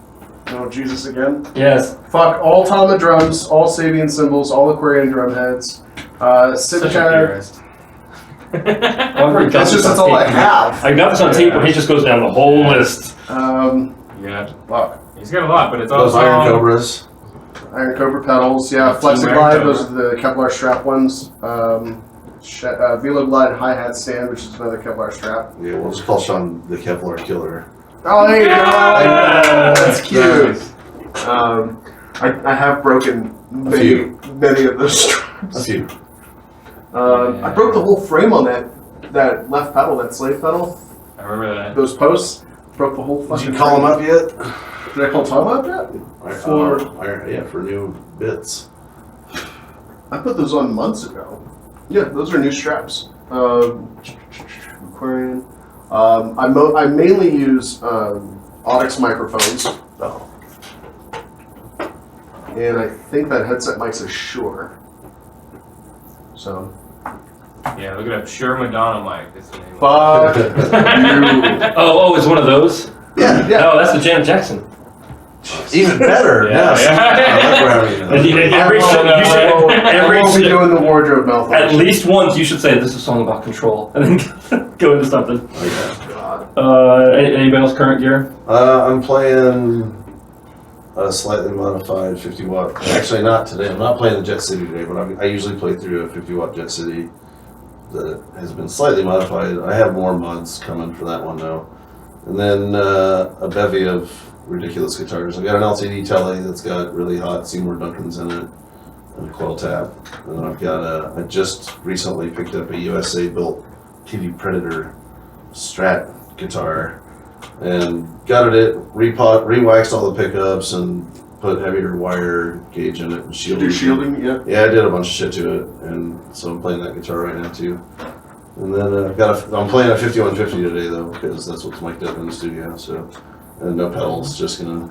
Oh, Jesus again. Yes. Fuck all Tama drums, all Sabian cymbals, all Aquarian drum heads. Simcha. That's just that's all I have. I got this on tape where he just goes down the whole list. Yeah. Fuck. He's got a lot, but it's Those also Iron Cobras. Iron Cobra pedals, yeah. Team Flexi Iron Glide, Cobra. those are the Kevlar strap ones. Velo Glide hi-hat stand, which is another Kevlar strap. Yeah, we'll just call Sean the Kevlar Killer. Oh, there you go! Yeah. That's cute. I have broken many of those straps. A few. I broke the whole frame on that left pedal, that slave pedal. I remember that. Those posts. Broke the whole fucking Did you call him up yet? Did I call Tom up yet? For new bits. I put those on months ago. Yeah, those are new straps. Aquarian. I mainly use Audix microphones. Oh. And I think that headset mic's a Shure. So. Yeah, look it up. Sure Madonna mic. That's the name. Fuck you. Oh, it's one of those? Yeah. No, that's the Janet Jackson. Even better. Yeah. Yes. I like where I'm And every show, you should, I won't be every doing the wardrobe at malfunction. least once you should say this is a song about control, and then go into something. Oh, God. Anybody else current gear? I'm playing a slightly modified 50 watt. Actually, not today. I'm not playing the Jet City today, but I usually play through a 50 watt Jet City that has been slightly modified. I have more mods coming for that one now. And then a bevy of ridiculous guitars. I've got an LCD Tele that's got really hot Seymour Duncans in it and a coil tap. And then I've got I just recently picked up a USA built TV Predator Strat guitar and gutted it, re-waxed all the pickups, and put heavier wire gauge in it. And Do shielding, yeah. Yeah, I did a bunch of shit to it, and so I'm playing that guitar right now too. And then I'm playing a 5150 today though, because that's what's mic'd up in the studio. So, and no pedals, just gonna.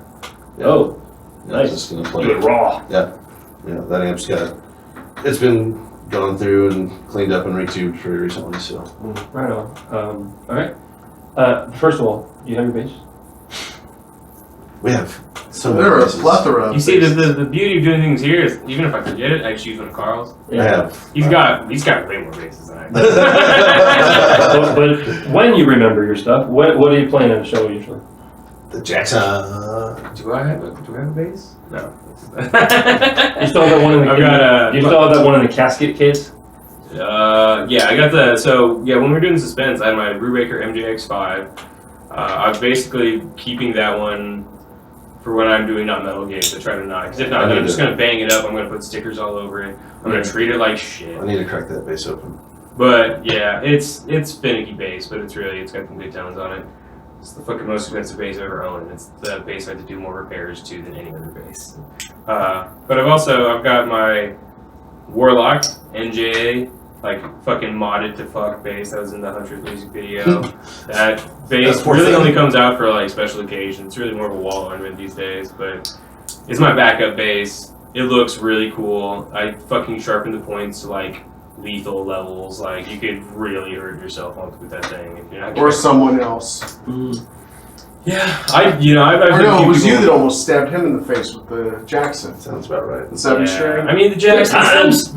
Yeah, Oh, yeah, nice. Just gonna play. Do it raw. Yeah, that amp's it's been gone through and cleaned up and retubed pretty recently. So. Right on. All right. First of all, you have your bass? We have so There are a pieces. plethora of You see, things. the beauty of doing things here is even if I forget it, I just use one of Carl's. I have. He's got way more basses than I do. But when you remember your stuff, what are you playing at a show usually? The Jackson. Do I have a bass? No. You still have that one in the I've got you still have that one in the casket case? Yeah, I got when we were doing Suspense, I had my Brubaker MJX5. I'm basically keeping that one for when I'm doing not metal gigs. I try to not, because if not, I'm just gonna bang it up. I'm gonna put stickers all over it. I'm gonna treat it like shit. I need to crack that bass open. But yeah, it's finicky bass, but it's got some good tones on it. It's the fucking most expensive bass I've ever owned. It's the bass I had to do more repairs to than any other bass. But I've got my Warlock NJA, like fucking modded to fuck bass that was in the Huntress music video. That bass really only comes out for like special occasions. It's really more of a wall ornament these days, but it's my backup bass. It looks really cool. I fucking sharpened the points to like lethal levels. Like you could really hurt yourself with that thing if you're not. Or someone else. Yeah, I've Or no, it was you that almost stabbed him in the face with the Jackson. Sounds about right. The 7-string. I mean, the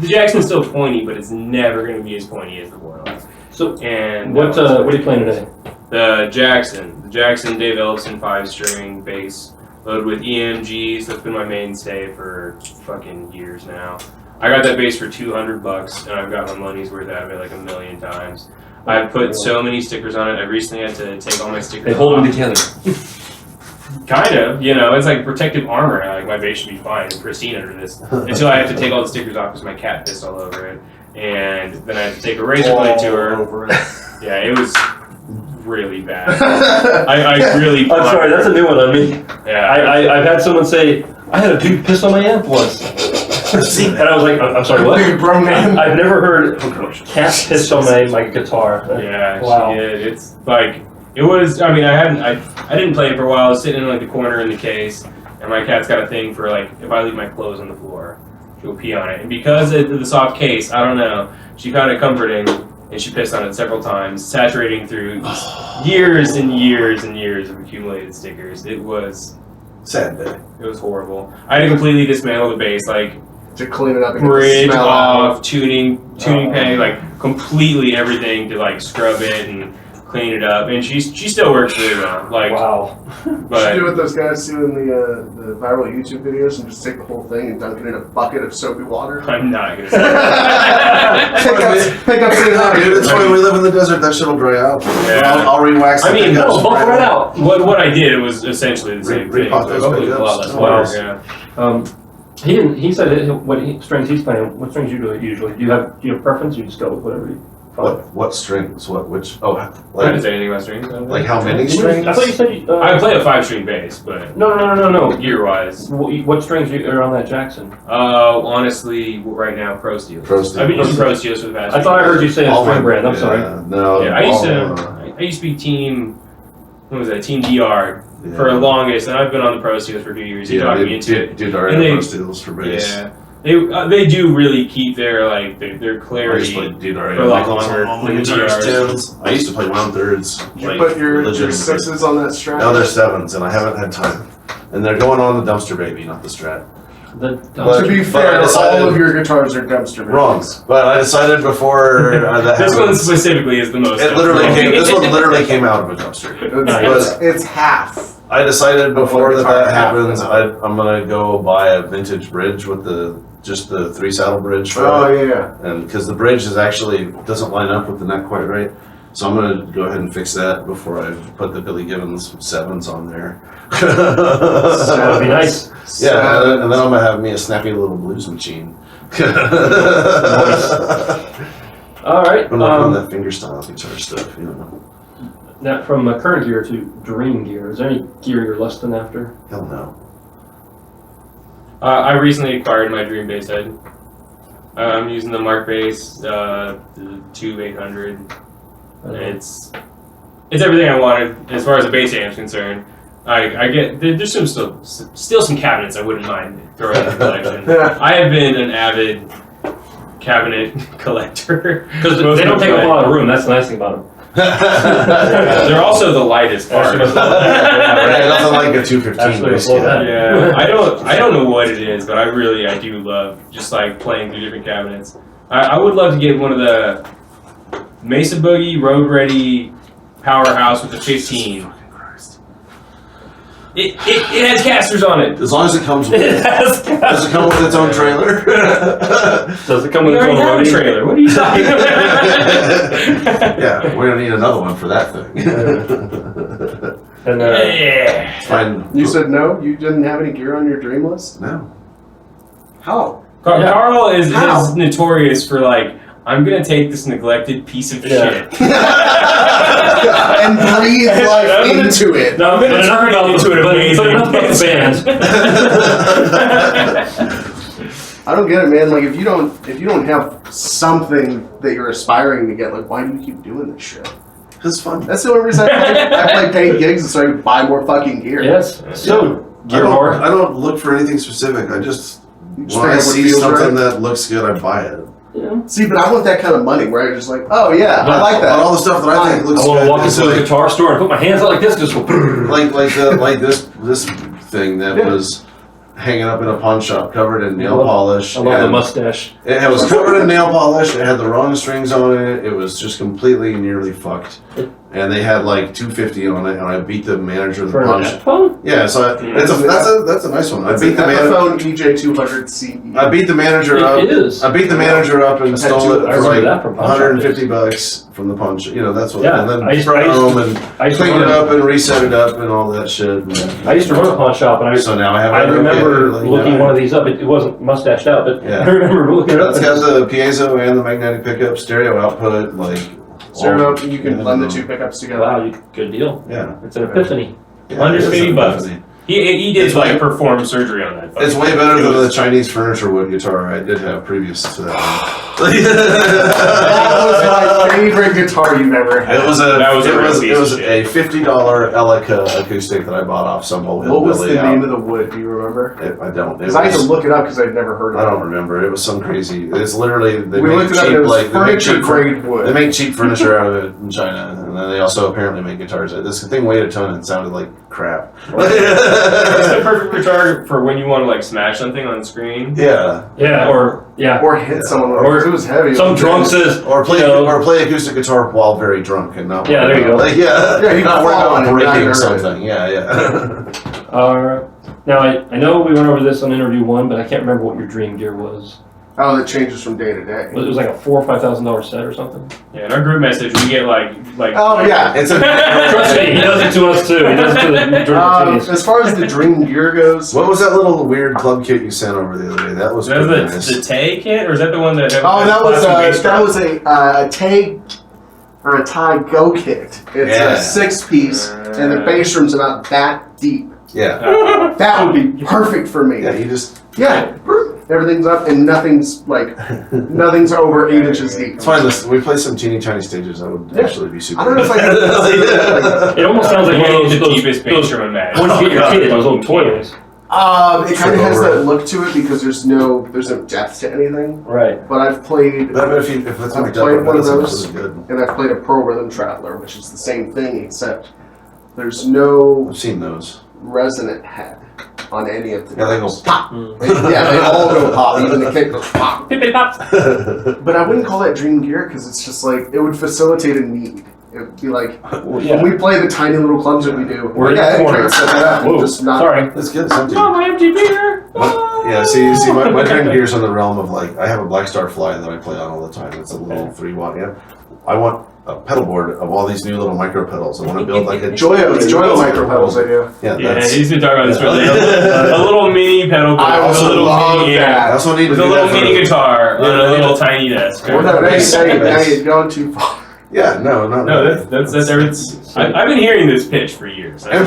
Jackson's still pointy, but it's never going to be as pointy as the Warlock. So, and what are you playing today? The Jackson Dave Ellison 5-string bass, loaded with EMGs. That's been my mainstay for fucking years now. I got that bass for $200, and I've got my money's worth out of it like a million times. I've put so many stickers on it. I recently had to take all my stickers off. They hold them together. Kind of, it's like protective armor. Like my bass should be fine and pristine under this. Until I have to take all the stickers off because my cat pissed all over it. And then I had to take a razor blade to her. Yeah, it was really bad. I really. I'm sorry, that's a new one on me. Yeah. I've had someone say, I had a dude piss on my amp once. And I was like, I'm sorry, what? I've never heard cat piss on my guitar. Yeah, wow. She did. It's like, it was, I didn't play it for a while. I was sitting in like the corner in the case, and my cat's got a thing for like, if I leave my clothes on the floor, she'll pee on it. And because of the soft case, I don't know, she found it comforting, and she pissed on it several times, saturating through years and years and years of accumulated stickers. It was sad day. It was horrible. I had to completely dismantle the bass, like to clean it up and bridge smell off, out. tuning peg, like completely everything to like scrub it and clean it up. And she still works really well. Like wow. But you do what those guys do in the viral YouTube videos and just take the whole thing and dunk it in a bucket of soapy water. I'm not gonna say that. pick up Dude, it's funny, we live in the desert, that shit'll dry out. Yeah. I'll re-wax the pickups no, bump right out. What I did was essentially the same thing. Repop But those hopefully with a lot pickups. less water. Yeah. He said strings he's playing. What strings you do usually? Do you have preference? You just go with whatever you find. What strings? Which? Oh, I didn't like, say anything about strings. like how many strings? I thought you said I play a 5-string bass, but no. gear wise. What strings are on that Jackson? Honestly, right now, Pro Steels. Pro Steels. I've been using Pro Steels for the past. I thought I heard you say a All string my- brand. I'm sorry. No. Yeah, I used to be team. What was that? Team DR for the longest, and I've been on the Pro Steels for a few years. He talked me into it. Dude, already And they- Pro Steels for bass. Yeah, they do really keep their I used to clarity. play Dude already for a lot Michaels longer on all my than guitars, DRs. tens. I used to play 1/3s. You put your legitimately. 6s on that Strat. Now they're 7s, and I haven't had time. And they're going on the Dumpster Baby, not the Strat. To But- be but fair, I decided- all of your guitars are dumpster babies. Wrong. But I decided before that This one happened. specifically is the most. This one literally came out of a dumpster. It's half. I decided before Of a that guitar happens, half. I'm gonna go buy a vintage bridge with just the 3-saddle bridge. For Oh it. yeah. And because the bridge doesn't line up with the neck quite right. So I'm gonna go ahead and fix that before I put the Billy Gibbons 7s on there. That would be nice. Yeah, and then I'm gonna have me a snappy little blues machine. All right. I'm not doing that fingerstyle guitar stuff, you know. Now, from current gear to dream gear, is there any gear you're lusting after? Hell no. I recently acquired my dream bass head. I'm using the Mark bass, the Tube 800. It's everything I wanted as far as a bass amp is concerned. I get there's still some cabinets I wouldn't mind throwing in the collection. I have been an avid cabinet collector Because they don't take up a lot of room. That's the nice thing about them. They're also the lightest part. Yeah, nothing like a 215 Actually, bass slow kit. down. Yeah, I don't know what it is, but I do love just like playing through different cabinets. I would love to get one of the Mesa Boogie Road Ready Powerhouse with the 15. It has casters on it. As long as it comes with it. Does it come with its own trailer? Does it come We with its already own have a loading? trailer. What are you talking about? Yeah, we're gonna need another one for that thing. And Yeah. Fine. You said no? You didn't have any gear on your dream list? No. How? Carl is How? notorious for like, I'm gonna take this neglected piece of shit. And breathe life into it. No, I'm gonna turn it into an amazing enough about the I don't get it, man. Like if you don't have something that you're aspiring to get, like why do you keep doing this shit? It's fun. That's the only reason I play paid gigs so I can buy more fucking gear. Yes. So, gear more. I don't look for anything specific. I just when Just I pick up what see feels something right. that looks good, I buy it. See, but I want that kind of money where I just like, oh yeah, I like But that. all the stuff that I think looks I want good to walk is into a like, guitar store and put my hands out like this, just go. like this thing that Yeah. was hanging up in a pawn shop, covered in nail polish. I love the and mustache. It was covered in nail polish. It had the wrong strings on it. It was just completely nearly fucked. And they had like 250 on it, and I beat the manager of the For an punch. phone? Yeah, so that's a nice one. I It's beat the an manager. Epiphone EJ200CE. I beat the manager up. It is. I beat the manager up and stole it I for remember like that from Punch Out $150 from the punch. You know, that's what. Yeah, and then I used brought it to- home and I used to cleaned it run up and reset it up and all that shit. I used to run a pawn shop, and So now I have. I it remember okay, looking yeah. one of these up. It wasn't mustached out, but Yeah. I remember looking it up. It's got the piezo and the magnetic pickup, stereo output, like. Zero, all- you can blend the two pickups together. Wow, good deal. Yeah. It's an epiphany. Yeah, Under it's 50 a- bucks. He did It's like way- perform surgery on that. It's way better than the Chinese furniture wood guitar I did have previous to that one. That was my favorite guitar you've ever had. It was a That was a real piece it of was shit. a $50 Elica acoustic that I bought off some old What was the hillbilly name out. of the wood? Do you remember? I don't. It Because I had to was- look it up because I'd never heard of I it. don't remember. It was some crazy. It's literally they We make looked it up. cheap It was like they make furniture cheap grade They wood. make cheap furniture out of it in China, and then they also apparently make guitars. This thing weighed a ton and sounded like crap. It's the perfect guitar for when you want to like smash something on screen. Yeah. Yeah, or Or hit someone with it, Or 'cause it was heavy. some drunk says, Or play you know, play acoustic guitar while very drunk and not. Yeah, there you go. Like, yeah. Yeah, you not can worry fall on about it, breaking not hurt it. something. Yeah. now I know we went over this on interview 1, but I can't remember what your dream gear was. Oh, that changes from day to day. It was like a $4,000 or $5,000 set or something. Yeah, in our group message we get like. Oh yeah. It's a. Trust me, he does it to us too. He does it to the Jordan As far as the dream gear goes, What was that little weird club kit you sent over the other day? That was Is that pretty the nice. Tay kit, or is that the one that? oh, that was plastic a tag or a tie go kit. It's Yeah. a 6-piece, and the bass drum's about that deep. Yeah. That would be perfect for me. Yeah. You just. Yeah, everything's up and nothing's over 8 inches deep. It's fine. Listen, we play some teeny tiny stages. That would Yeah. actually be super. I don't know if I can. It almost sounds like one of the those deepest bass drum in match. once you get your kid, those little toys. It kind of has Over that it. look to it because there's no depth to anything. Right. But I've played But if it's I've like played one of that those. sounds really good. and I've played a Pro Rhythm Traveler, which is the same thing except there's no I've seen those. resonant head on any of the Yeah, they go drums. pop. Yeah, they all go pop. Even the kick goes pop. Pip, pip, pop. But I wouldn't call that dream gear because it's just like it would facilitate a need. It would be like Well, when yeah. we play the tiny little clubs that we do. We're in the yeah, corner. can't set that up. Whoa, Just not. sorry. That's good. It's empty. Oh, my empty beer. Yeah, see, my dream gear's on the realm of like, I have a Black Star Fly that I play on all the time. It's a little 3-watt amp. I want a pedal board of all these new little micro pedals. I want to build like a Joyo micro pedals I do. Yeah, Yeah, that's. he's been talking about this for Yeah. a little mini pedal board I with a would little love mini that. I also need to with do a little that for- mini guitar on Yeah. a little tiny desk. Well, no, now you're going too far. Yeah, no. That's I've been hearing this pitch for years. I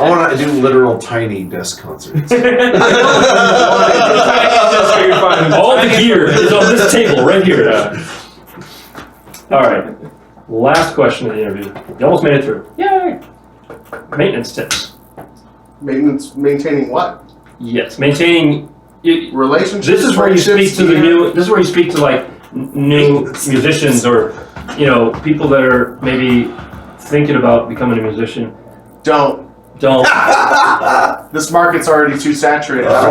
want to do literal tiny desk concerts. All the gear is on this table right here. All right. Last question of the interview. You almost made it through. Yay! Maintenance tips. Maintaining what? Yes, maintaining. Relationships. This is where you speak to the new. This is where you speak to like new musicians or people that are maybe thinking about becoming a musician. Don't. This market's already too saturated. I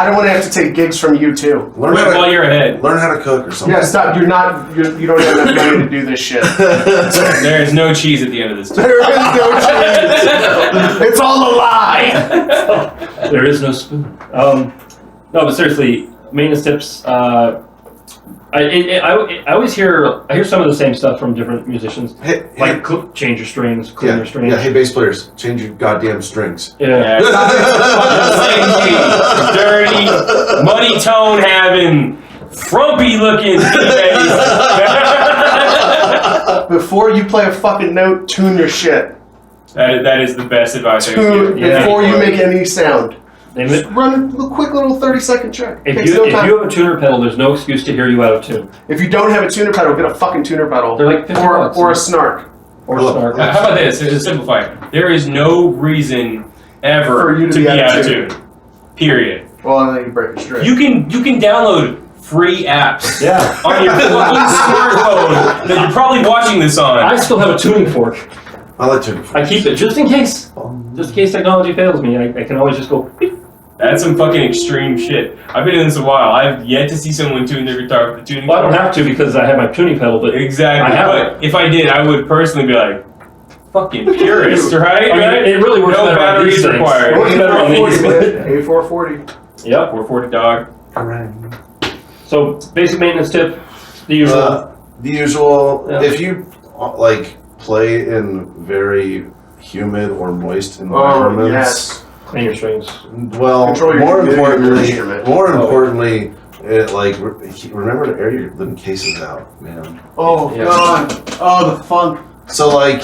don't want to have to take gigs from you too. While you're ahead. Learn how to cook or something. Yeah, stop. You don't have enough money to do this shit. There is no cheese at the end of this. There is no cheese. It's all a lie. There is no spoon. No, but seriously, maintenance tips. I always hear some of the same stuff from different musicians. Hey, Change your strings, clean your strings. Yeah, hey bass players, change your goddamn strings. Yeah. Dirty, money tone having, frumpy looking bass. Before you play a fucking note, tune your shit. That is the best advice I can give. Before you make any sound. Just run a quick little 30-second check. If you have a tuner pedal, there's no excuse to hear you out of tune. If you don't have a tuner pedal, get a fucking tuner pedal. They're like $50 or a snark. Or snark. How about this? To simplify it. There is no reason ever for you to be out of tune. Period. Well, then you break a string. You can download free apps on your fucking smartphone that you're probably watching this on. I still have a tuning fork. I like tuning forks. I keep it just in case. Just in case technology fails me, I can always just go beep. That's some fucking extreme shit. I've been in this a while. I've yet to see someone tune their guitar with the tuning Well, I fork. don't have to because I have my tuning pedal, but Exactly. But if I did, I would personally be like, fucking purist, right? I mean, it really works no better on these batteries things. required. It works better on these. A440. Yep. 440 dog. So, basic maintenance tip, the usual. The usual. Yeah. If you play in very humid or moist environments. Yes. Clean your strings. Well, more importantly, remember to air your little cases out, man. Oh God! Oh, the funk. So road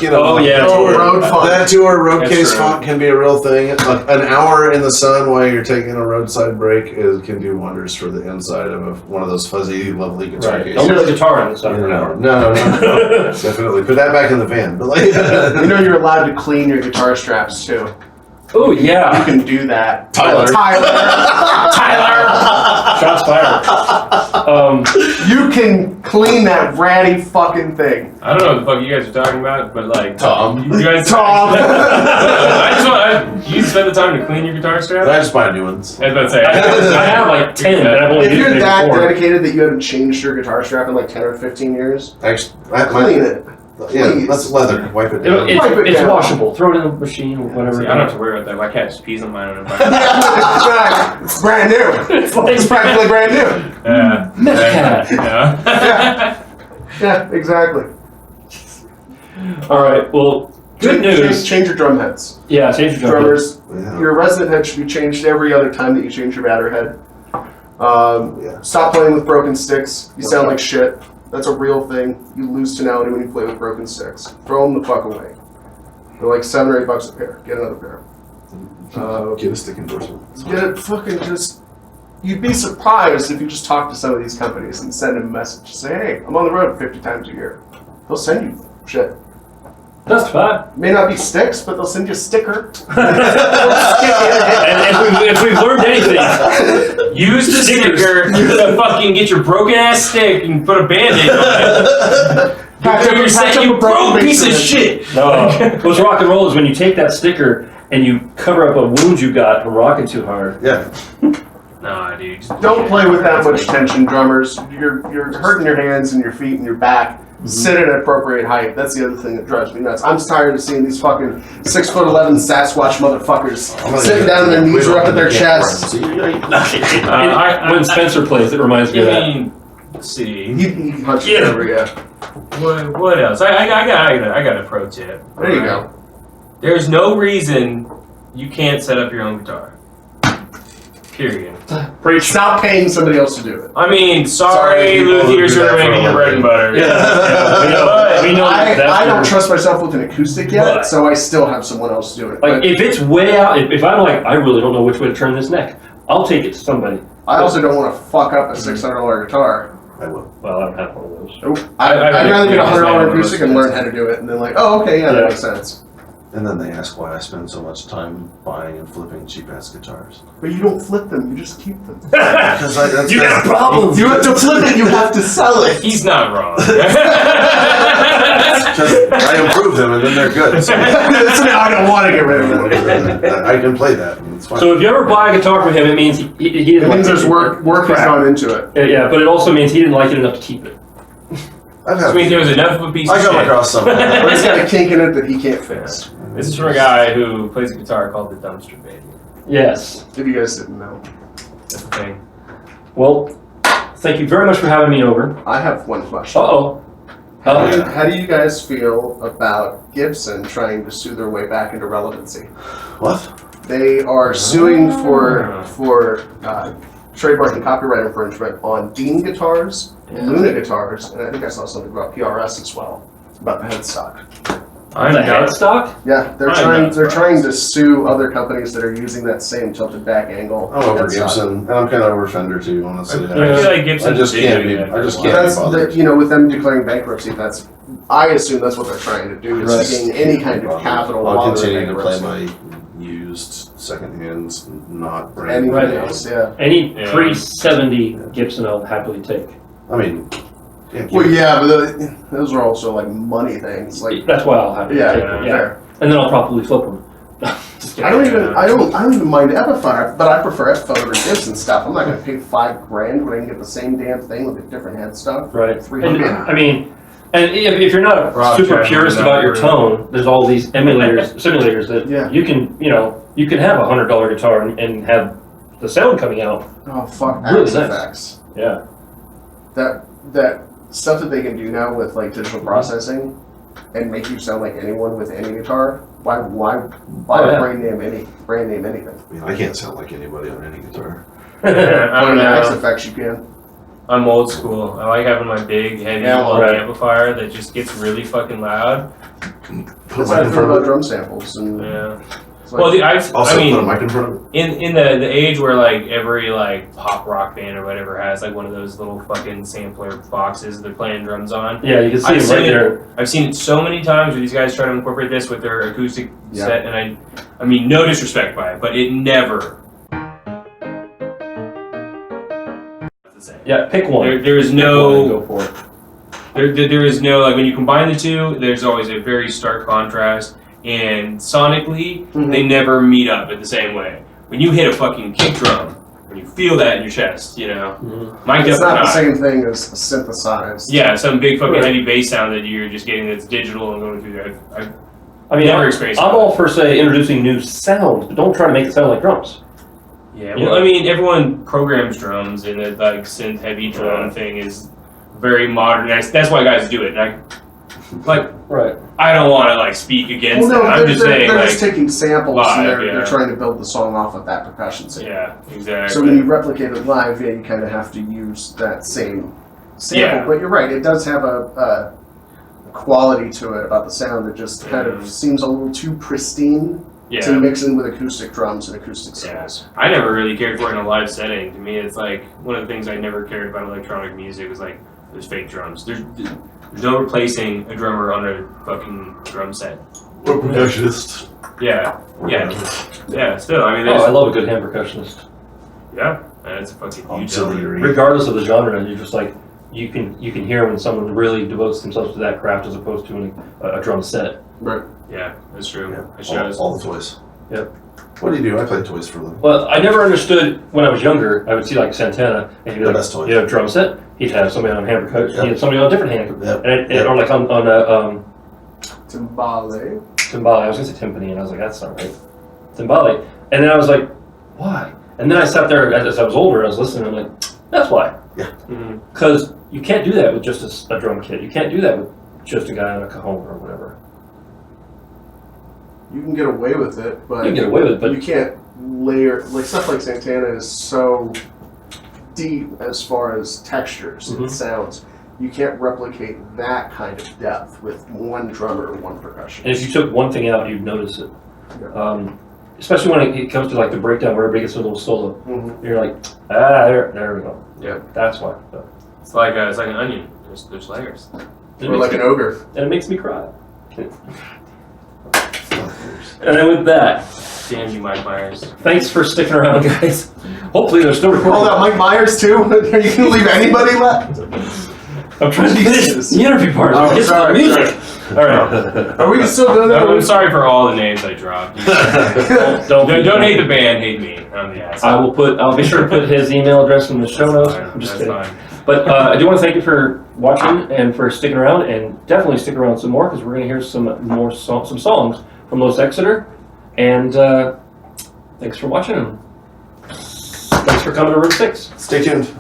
funk. That tour road case funk can be a real thing. An hour in the sun while you're taking a roadside break can do wonders for the inside of one of those fuzzy, lovely guitar cases. Don't put a guitar in the sun. No. Definitely put that back in the van. But you're allowed to clean your guitar straps too. Oh yeah, you can do that. Tyler. Shots fired. You can clean that ratty fucking thing. I don't know what the fuck you guys are talking about, but Tom. You guys. Tom. You spend the time to clean your guitar strap? I just buy new ones. I was about to say. I have like 10, and I've only If used you're maybe that 4. dedicated that you haven't changed your guitar strap in like 10 or 15 years, Actually, clean it. Yeah, Please. that's leather. Wipe it down. It's washable. Throw it in the machine or whatever. See, I don't have to worry about that. My cat just pees on mine when I'm It's brand new. It's practically brand new. Yeah, exactly. All right. Well, good news. Change your drum heads. Yeah, change your drum heads. Drummers, your resident head should be changed every other time that you change your batter head. Stop playing with broken sticks. You sound like shit. That's a real thing. You lose tonality when you play with broken sticks. Throw them the fuck away. They're like $7 or $8 a pair. Get another pair. Get a stick endorsement. Get it fucking just... You'd be surprised if you just talk to some of these companies and send them a message. Say, hey, I'm on the road 50 times a year. They'll send you shit. That's fine. May not be sticks, but they'll send you a sticker. And if we've learned anything, use the sticker to fucking get your broken ass stick and put a band-aid on it. You're saying you broke piece of shit. No. What's rock and roll is when you take that sticker and you cover up a wound you got from rocking too hard. Yeah. Nah, dude. Don't play with that much tension, drummers. You're hurting your hands and your feet and your back. Mm-hmm. Sit at an appropriate height. That's the other thing that drives me nuts. I'm tired of seeing these fucking 6'11" Sasquatch motherfuckers sitting down and their knees are up at their chests. When Spencer plays, it reminds me of that. See. He punched you over, yeah. What else? I got a pro tip. There you go. There's no reason you can't set up your own guitar. Period. Preach. Stop paying somebody else to do it. I mean, sorry, people who luthiers do who that are for a making your bread and living. butter. We know that's I don't their- trust myself with an acoustic yet, But- so I still have someone else do it. Like, But if it's way out, if I'm like, I really don't know which way to turn this neck, I'll take it to somebody. I also don't want to fuck up a $600 guitar. I will. Well, I don't have one of those. Nope. I I'd rather get a think $100 it's acoustic and learn how to do it, and then like, oh, okay, yeah, that Yeah. makes sense. And then they ask why I spend so much time buying and flipping cheap-ass guitars. But you don't flip them, you just keep them. Because that's You got a problem. You have to flip it, you have to sell it. He's not wrong. I improve them and then they're good. So I don't want to get rid of them. I can play that. And it's fine. So if you ever buy a guitar from him, it means he It didn't like means there's work has gone into it. Yeah, but it also means he didn't like it enough to keep it. I've I had. mean, there was enough of a piece I of come shit. across some. But it's got a kink in it that he can't fix. This is from a guy who plays a guitar called the Dumpster Baby. Yes. If you guys didn't know. That's the thing. Well, thank you very much for having me over. I have one question. Uh-oh. How do you guys feel about Gibson trying to sue their way back into relevancy? What? They are suing for trademark and copyright infringement on Dean guitars, Luna guitars, and I think I saw something about PRS as well, about the headstock. I'm the not. headstock? Yeah, they're I'm not trying to sue other companies that are using that same tilted back angle. I'm over headstock. Gibson, and I'm kind of over Fender too, honestly. I feel like Gibson I just can't be. I just can't That's be bothered. with them declaring bankruptcy. I assume that's what they're trying to do is Right. gain any kind of capital. I'll while they're continue to play bankruptcy. my used secondhands, not brand Anything Right. new. else, yeah. Any Yeah. pre-70 Gibson I'll happily take. I mean, can't Well, keep- yeah, but those are also like money things. Like, That's why I'll have it. yeah, Yeah. fair. And then I'll probably flip them. Just kidding. I don't even mind Epiphone, but I prefer Epiphone over Gibson stuff. I'm not gonna pay $5,000 when I can get the same damn thing with a different headstock. Right. 300. And, I mean, and if you're not a Rob super Chapman purist would about not your agree. tone, there's all these simulators that Yeah. you can have a $100 guitar and have the sound coming out. Oh fuck, Really Axe nice. Effects. Yeah. That stuff that they can do now with like digital processing and make you sound like anyone with any guitar. Why Oh, yeah. brand name anything? I mean, I can't sound like anybody on any guitar. I don't On Axe know. Effects you can. I'm old school. I like having my big, heavy Yeah, bulky right. amplifier that just gets really fucking loud. Put That's a how I mic in feel front about of it. drum samples and Yeah. it's like, Well, Also, I mean, put a mic in front of it. in the age where like every like pop rock band or whatever has like one of those little fucking sampler boxes they're playing drums on. Yeah, you can see I've them right seen there. I've seen it so many times where these guys try to incorporate this with their acoustic Yeah. set, and I mean, no disrespect by it, but it never. Yeah, pick one. There is Pick one and no. go for it. There is no, like, when you combine the two, there's always a very stark contrast, and sonically, Mhm. they never meet up in the same way. When you hit a fucking kick drum, when you feel that in your chest, you know, mic'd it's up or not the not. same thing as synthesized. Yeah, some big fucking Right. heavy bass sound that you're just getting that's digital and going through there. I mean, Never experienced I'm that. all for, say, introducing new sounds, but don't try to make it sound like drums. Yeah, You well, know? I mean, everyone programs drums, and the like synth heavy drum thing is very modern. That's why guys do it. And Right. I don't want to like speak against Well, no, that. I'm just saying, they're like, just taking samples live, and they're yeah. trying to build the song off of that percussion sample. yeah, exactly. So when you replicate it live, yeah, you kind of have to use that same sample. Yeah. But you're right, it does have a quality to it about the sound that just kind of seems a little too pristine to yeah. mix in with acoustic drums and acoustic Yeah. cymbals. I never really cared for it in a live setting. To me, it's like one of the things I never cared about electronic music was like there's fake drums. There's no replacing a drummer on a fucking drum set. Or percussionist. Yeah, yeah, yeah. Still, I mean, Oh, there's I love a good hand percussionist. yeah, that's a fucking huge element. Auxiliary. Regardless of the genre, you're just like, you can hear when someone really devotes themselves to that craft as opposed to a drum set. Right. Yeah, that's true. Yeah, It shows. all the toys. Yep. What do you do? I play toys for them. Well, I never understood when I was younger. I would see like Santana, and he'd be The like, best toy. you know, drum set. He'd have somebody on hand percussion. Yep. He'd have somebody on a different hand, Yep. and or like on a Timbale. timbale. I was gonna say timpani, and I was like, that's not right. Timbale. And then I was like, why? And then I sat there as I was older. I was listening. And I'm like, that's why. Mhm. Because you can't do that with just a drum kit. You can't do that with just a guy on a cajon or whatever. You can get away with it, but You can get away with it, but you can't layer, like stuff like Santana is so deep as far as textures and sounds. You can't replicate that kind of depth with one drummer or one percussion. And if you took one thing out, you'd notice it. Yeah. Especially when it comes to like the breakdown where everybody gets a little solo. Mhm. You're like, there we go. Yeah. That's why. So. It's like an onion. There's layers. Or like an ogre. And it makes me cry. And then with that, Damn you, Mike Myers. thanks for sticking around, guys. Hopefully they're still Oh, recording. that Mike Myers too? Are you gonna leave anybody left? I'm trying to finish Jesus. the interview part. Oh, Get to the sorry, music. All right. Are we still doing that? I'm sorry for all the names I dropped. Don't Don't hate the band, hate me. I'm the asshole. I'll be sure to put his email address in the show notes. Fine, I'm just that's kidding. fine. But I do want to thank you for watching and for sticking around, and definitely stick around some more because we're going to hear some more some songs from Los Exeter. And thanks for watching. And thanks for coming to Room 6. Stay tuned.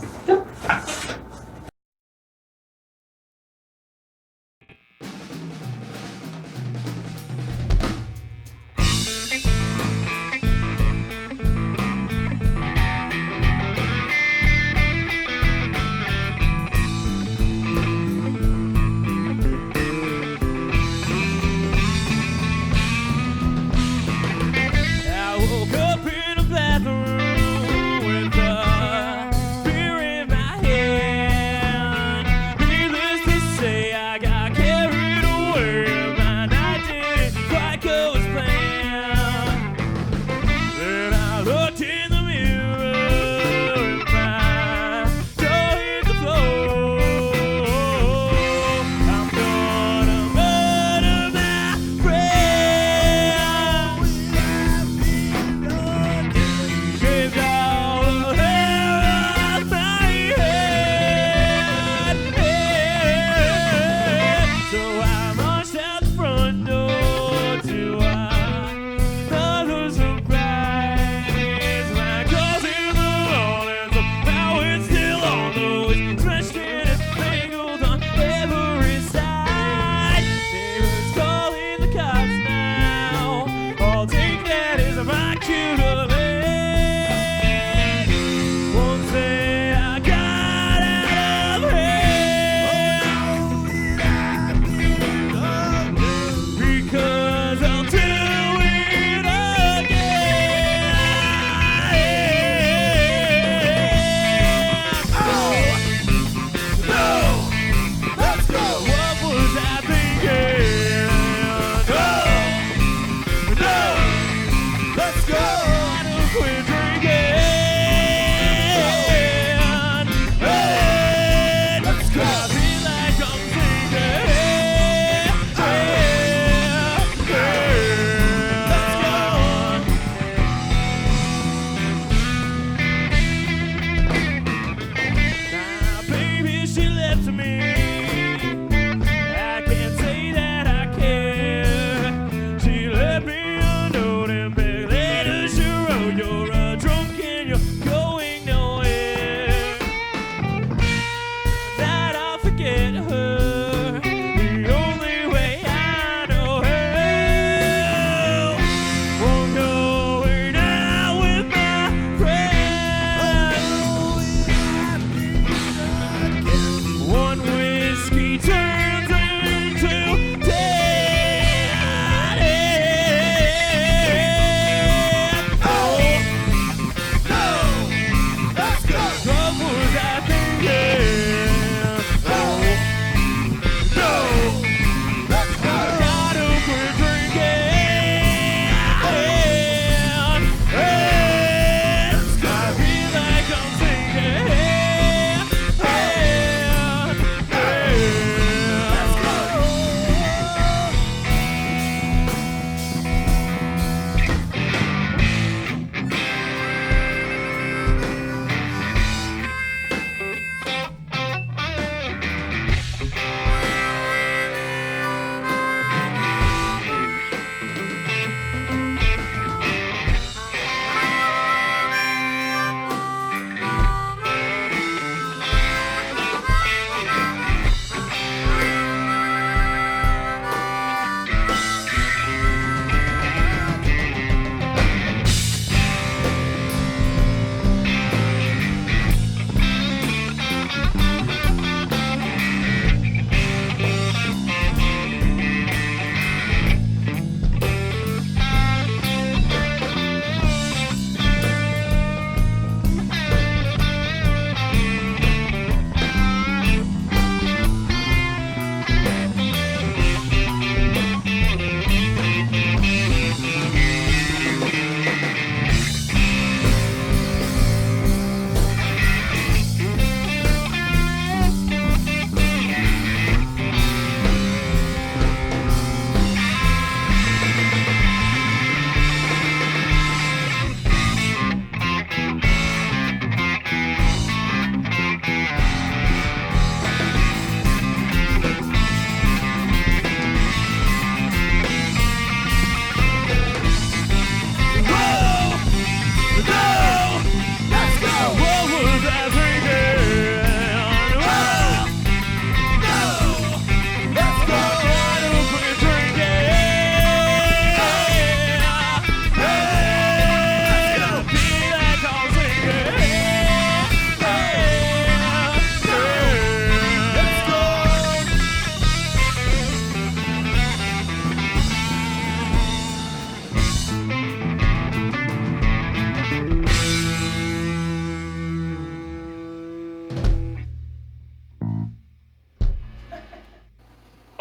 I woke up in a bathroom with a spirit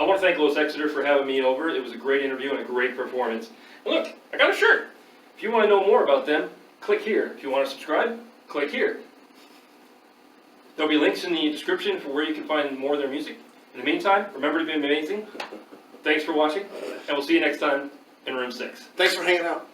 want to thank Los Exeter for having me over. It was a great interview and a great performance. And look, I got a shirt. If you want to know more about them, click here. If you want to subscribe, click here. There'll be links in the description for where you can find more of their music. In the meantime, remember to be amazing. Thanks for watching, and we'll see you next time in Room 6. Thanks for hanging out.